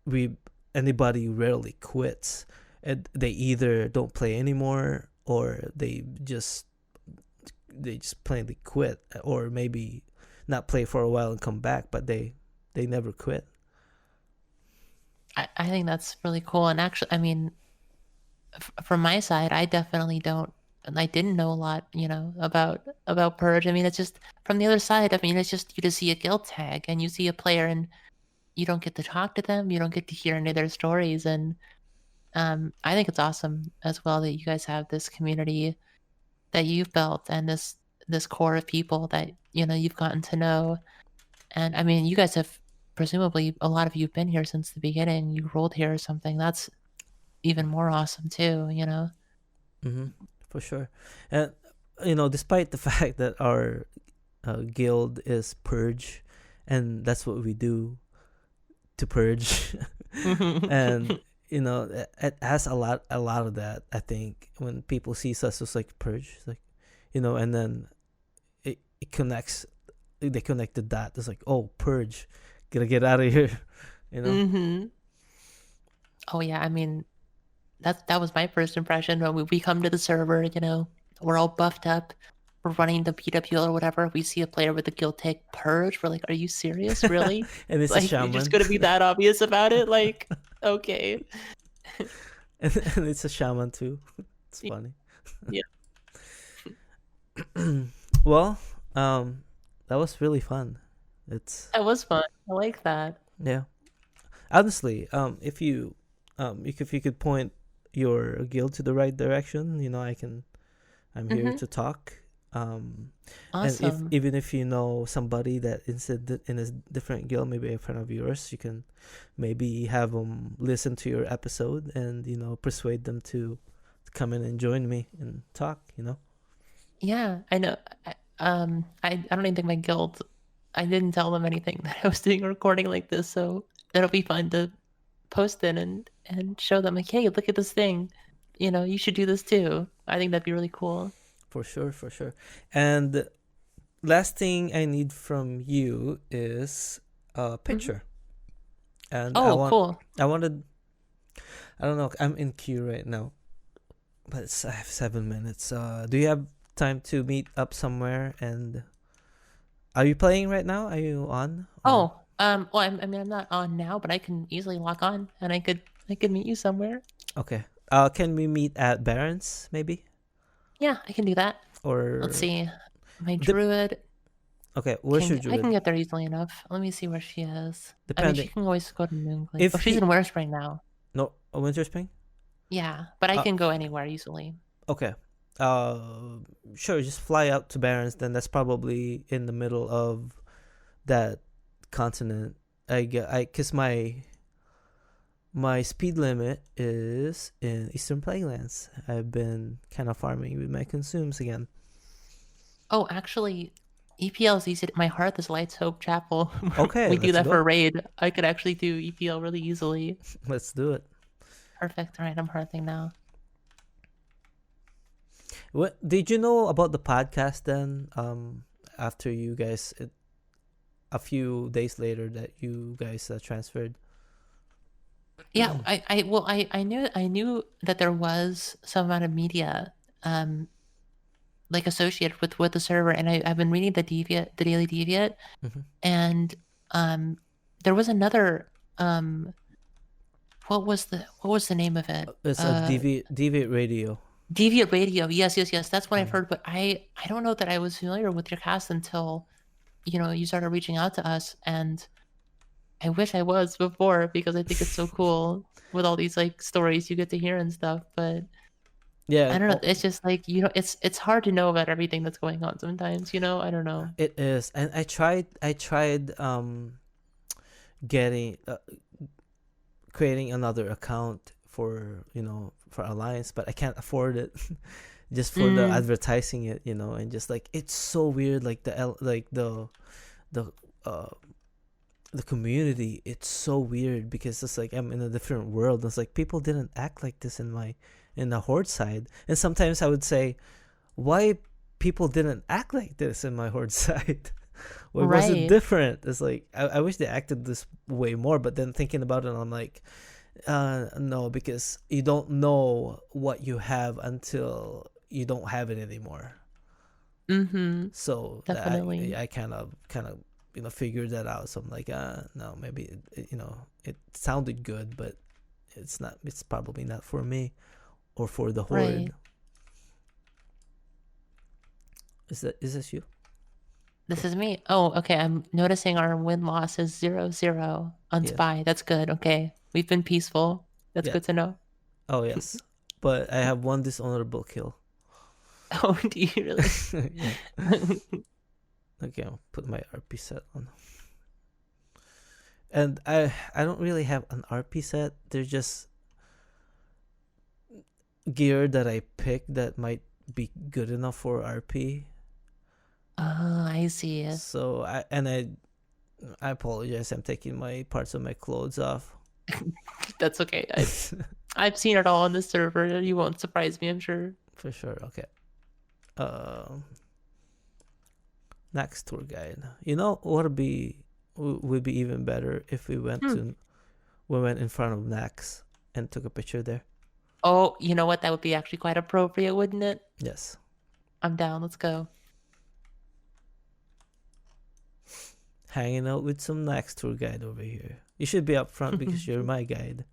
we anybody rarely quits, and they either don't play anymore, or they just plainly quit, or maybe not play for a while and come back, but they never quit. I think that's really cool. And actually, I mean, from my side, I definitely don't. And I didn't know a lot, about Purge. I mean, it's just from the other side. I mean, it's just you just see a guild tag and you see a player, and you don't get to talk to them. You don't get to hear any of their stories, and I think it's awesome as well that you guys have this community that you've built and this core of people that you've gotten to know. And I mean, you guys have presumably a lot of you've been here since the beginning. You rolled here or something. That's even more awesome too. Mm-hmm. For sure. And despite the fact that our guild is purge, and that's what we do to purge, and it has a lot of that. I think when people sees us, it's like purge, it's like, and then it connects. They connect the dot. It's like, oh, purge, gotta get out of here. you know hmm Oh yeah, I mean that was my first impression when we come to the server. We're all buffed up. We're running the PWL or whatever. We see a player with a guild tag Purge. We're like, are you serious? Really? and it's a Like, you're just shaman. gonna be that obvious about it? Like, okay. and it's a shaman too. It's funny. Yeah, Well, that was really fun. It's that was fun. I like that. Yeah. Honestly, if you could point your guild to the right direction, I'm here hmm to talk. And if Awesome. even if you know somebody that is in a different guild, maybe a friend of yours, you can maybe have them listen to your episode, and persuade them to come in and join me and talk. Yeah, I know. I don't even think my guild. I didn't tell them anything that I was doing a recording like this, so it'll be fun to post it and show them like, hey, look at this thing. You should do this too. I think that'd be really cool. For sure, for sure. And last thing I need from you is a hmm picture, and I Oh, want cool. I wanted I don't know. I'm in queue right now, but I have 7 minutes. Do you have time to meet up somewhere? And are you playing right now? Are you on? Or Oh, well, I mean, I'm not on now, but I can easily log on, and I could meet you somewhere. okay. Can we meet at Barron's maybe? Yeah, I can do that. Let's Or see. My dep- druid okay, where's your I can druid? get there easily enough. Let me see where she is. I mean, she Depending can always go to Moonglade. Oh, if she's he in Winter Spring now. no Winter Spring. Yeah, but I Uh, can go anywhere easily. okay. Sure. Just fly out to Barron's. Then that's probably in the middle of that continent. Cause my speed limit is in Eastern Plaguelands. I've been kind of farming with my consumes again. Oh, actually, EPL is easy. My Hearth is Lights Hope Chapel. Okay, We do let's that for go. raid. I could actually do EPL really easily. Let's do it. Perfect. All right, I'm hearthing now. What did you know about the podcast then? After you guys, a few days later that you guys transferred. Yeah, I knew that there was some amount of media like associated with the server, and I've been reading the Daily Deviate, Mm-hmm. and um there was another what was the name of it? It's a deviate radio. Deviate Radio. Yes, yes, yes. That's what I've Mm. heard, but I don't know that I was familiar with your cast until you started reaching out to us, and I wish I was before because I think it's so cool with all these like stories you get to hear and stuff, but Yeah, I and don't know. It's just like it's hard to know about everything that's going on sometimes. I don't know. it is. And I tried getting creating another account for Alliance, but I can't afford it. Just for the Mm, advertising it, and just like it's so weird, like the uh the community, it's so weird because it's like I'm in a different world. It's like people didn't act like this in the horde side, and sometimes I would say, why people didn't act like this in my horde side? Why was it right. different? It's like I wish they acted this way more, but then thinking about it, I'm like, no, because you don't know what you have until you don't have it anymore. Mm-hmm. So that Definitely. I kind of figured that out. So I'm like, no, maybe it sounded good, but it's not. It's probably not for me or for the horde. Right. Is this you? This is me. Oh, okay. I'm noticing our win loss is 0-0 on Yeah. Spy. That's good. Okay. We've been peaceful. That's Yeah. good to know. Oh yes. But I have one dishonorable kill. Oh, do you really? Yeah. Okay, I'll put my RP set on. And I don't really have an RP set. They're just gear that I picked that might be good enough for RP. Oh, I see. So I apologize. I'm taking my parts of my clothes off. That's okay. I've seen it all on the server. You won't surprise me, I'm sure. For sure. Okay. Next tour guide. Would be even better if we went Hmm. in front of Nax and took a picture there. Oh, you know what? That would be actually quite appropriate, wouldn't it? Yes. I'm down. Let's go. Hanging out with some Nax tour guide over here. You should be up front because you're my guide.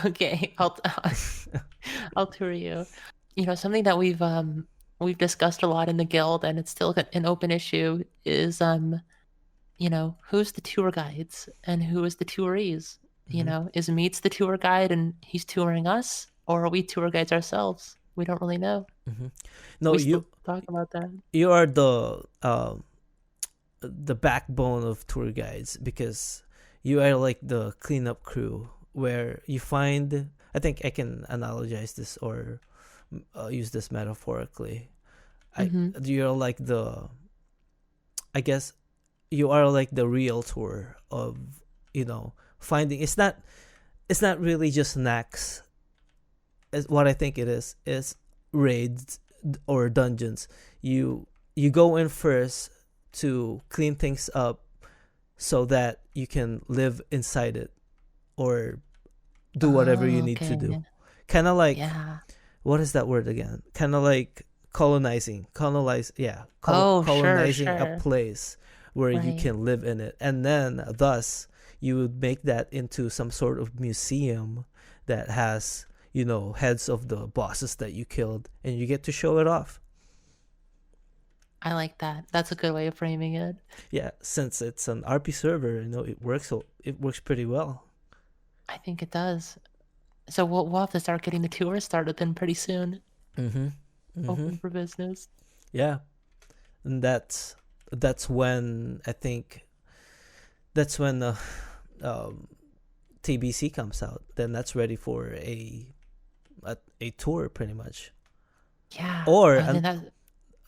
Okay, I'll tour you. Something that we've discussed a lot in the guild, and it's still an open issue, is who's the tour guides and who is the tourees? Mm-hmm. Is Meets the tour guide and he's touring us, or are we tour guides ourselves? We don't really know. Mm-hmm. No, We still talk about that. you are the backbone of tour guides because you are like the cleanup crew where you find. I think I can analogize this or use this metaphorically. Mm-hmm. You're like I guess you are like the realtor of finding. It's not really just snacks. What I think it is raids or dungeons. You go in first to clean things up so that you can live inside it, or do whatever you Oh, need to okay. do. Kind of like, Yeah. what is that word again? Kind of like Oh, sure, colonizing a sure. place where you Right. can live in it, and then thus you would make that into some sort of museum that has, heads of the bosses that you killed, and you get to show it off. I like that. That's a good way of framing it. Yeah, since it's an RP server, it works pretty well. I think it does. So we'll have to start getting the tour started then pretty soon. Mhm. Mhm. Open for business. Yeah. And that's when I think that's when um TBC comes out. Then that's ready for a tour pretty much. Yeah. Or And an then that.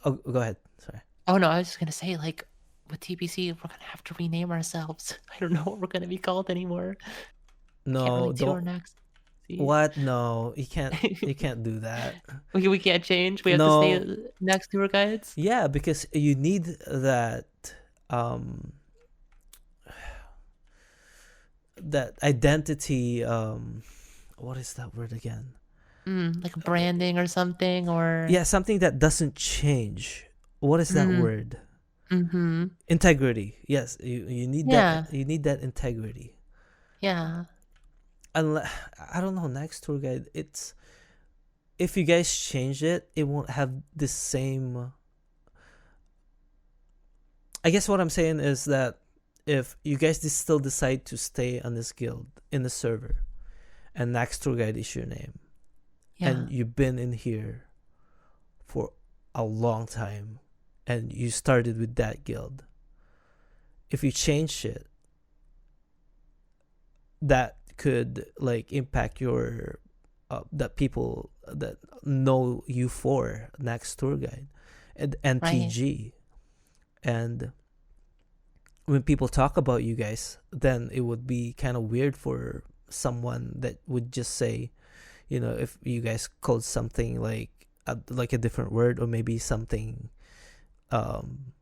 oh, go ahead. Sorry. Oh no, I was just gonna say like with TPC, we're gonna have to rename ourselves. I don't know what we're gonna be called anymore. We can't No, really don't. tour next. See, What? No, you can't. You can't do that. we can't change. We have to stay No. next tour guides. Yeah, because you need um that identity. What is that word again? Like branding or something, or Yeah, something that doesn't change. What is that mm, word? mm-hmm. Integrity. Yes, you need that. Yeah, You need that integrity. yeah, Unless, I don't know, next tour guide. It's if you guys change it, it won't have the same. I guess what I'm saying is that if you guys still decide to stay on this guild in the server, and next tour guide is your name, yeah. and you've been in here for a long time, and you started with that guild, if you change it, that could like impact your that people that know you for next tour guide and Right. NTG. And when people talk about you guys, then it would be kind of weird for someone that would just say, if you guys called something like a different word, or maybe something, um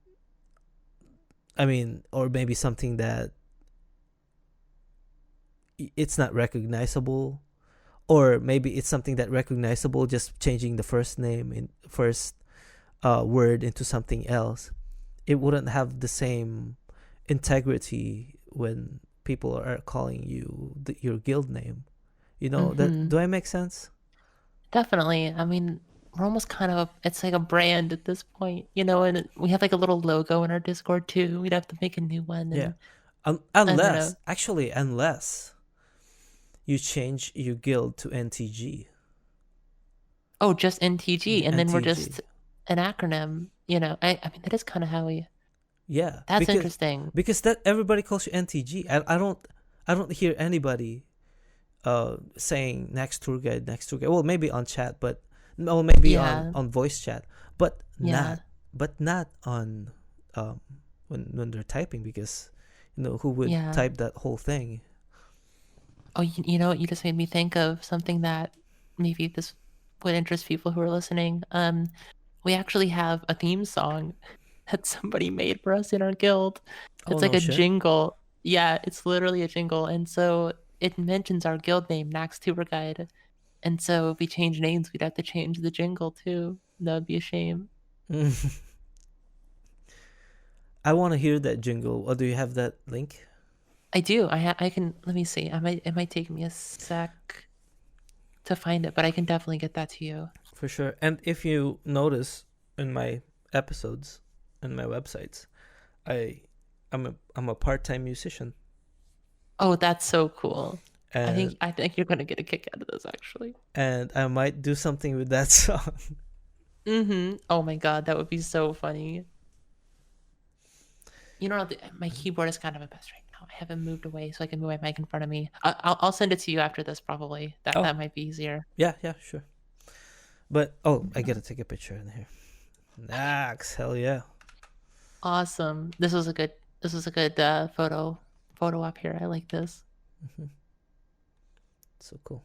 or maybe something that it's not recognizable, or maybe it's something that recognizable, just changing the first name in first word into something else. It wouldn't have the same integrity when people are calling you your guild name. That, Mm-hmm. do I make sense? Definitely. I mean, we're almost kind of it's like a brand at this point, and we have like a little logo in our Discord too. We'd have to make a new one, Yeah. and I don't know. Unless you change your guild to NTG. Oh, just NTG, and then we're NTG. just an acronym. I mean that is kind of how we. Yeah, That's because interesting. that everybody calls you NTG. I don't hear anybody saying next tour guide, next tour guide. Well, maybe on chat, but no, maybe on Yeah, voice chat, but yeah, not on when they're typing, because who would yeah. type that whole thing? Oh, you know what? You just made me think of something that maybe this would interest people who are listening. We actually have a theme song that somebody made for us in our guild. Oh, It's like no a shit. jingle. Yeah, it's literally a jingle. And so it mentions our guild name, Nax Tour Guide. And so if we change names, we'd have to change the jingle too. That would be a shame. I want to hear that jingle. Do you have that link? I do. I can let me see. It might take me a sec to find it, but I can definitely get that to you. For sure. And if you notice in my episodes and my websites, I I'm a part-time musician, Oh, that's so cool. and I think you're gonna get a kick out of this actually. I might do something with that song. Mm-hmm. Oh my god, that would be so funny. My keyboard is kind of a mess right now. I haven't moved away so I can move my mic in front of me. I'll send it to you after this probably. Oh, That might be easier. yeah, yeah, sure. But I gotta take a picture in here. Nax, hell yeah. Awesome. This was a good photo up here. I like this. Hmm. So cool.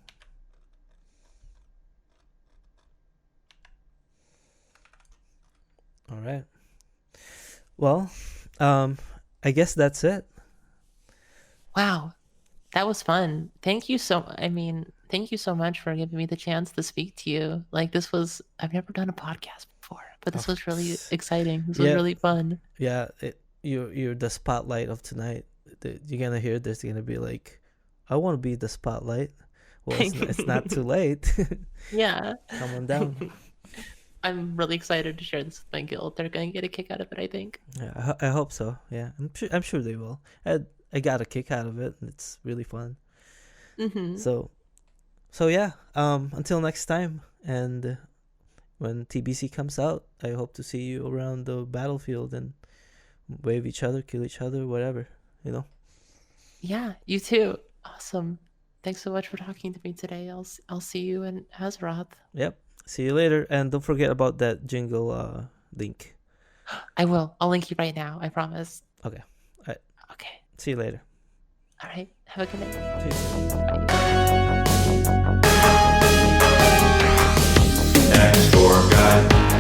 All right. Well, I guess that's it. Wow. That was fun. Thank you so much for giving me the chance to speak to you. Like I've never done a podcast before, but this was really exciting. This was Yeah, really fun. yeah. You're the spotlight of tonight. You're gonna hear this. You're gonna be like, I want to be the spotlight. Well, it's not too late. Yeah. Come on down. I'm really excited to share this with my guild. They're gonna get a kick out of it, I think. Yeah, I hope so. Yeah, I'm sure they will. I got a kick out of it. It's really fun. Mm-hmm. So yeah. Until next time, and when TBC comes out, I hope to see you around the battlefield and wave each other, kill each other, whatever. Yeah, you too. Awesome. Thanks so much for talking to me today. I'll see you in Azeroth. Yep. See you later, and don't forget about that jingle link. I will. I'll link you right now. I promise. Okay. All right. Okay. See you later. All right. Have a good night. See you soon. Bye. Next door guy.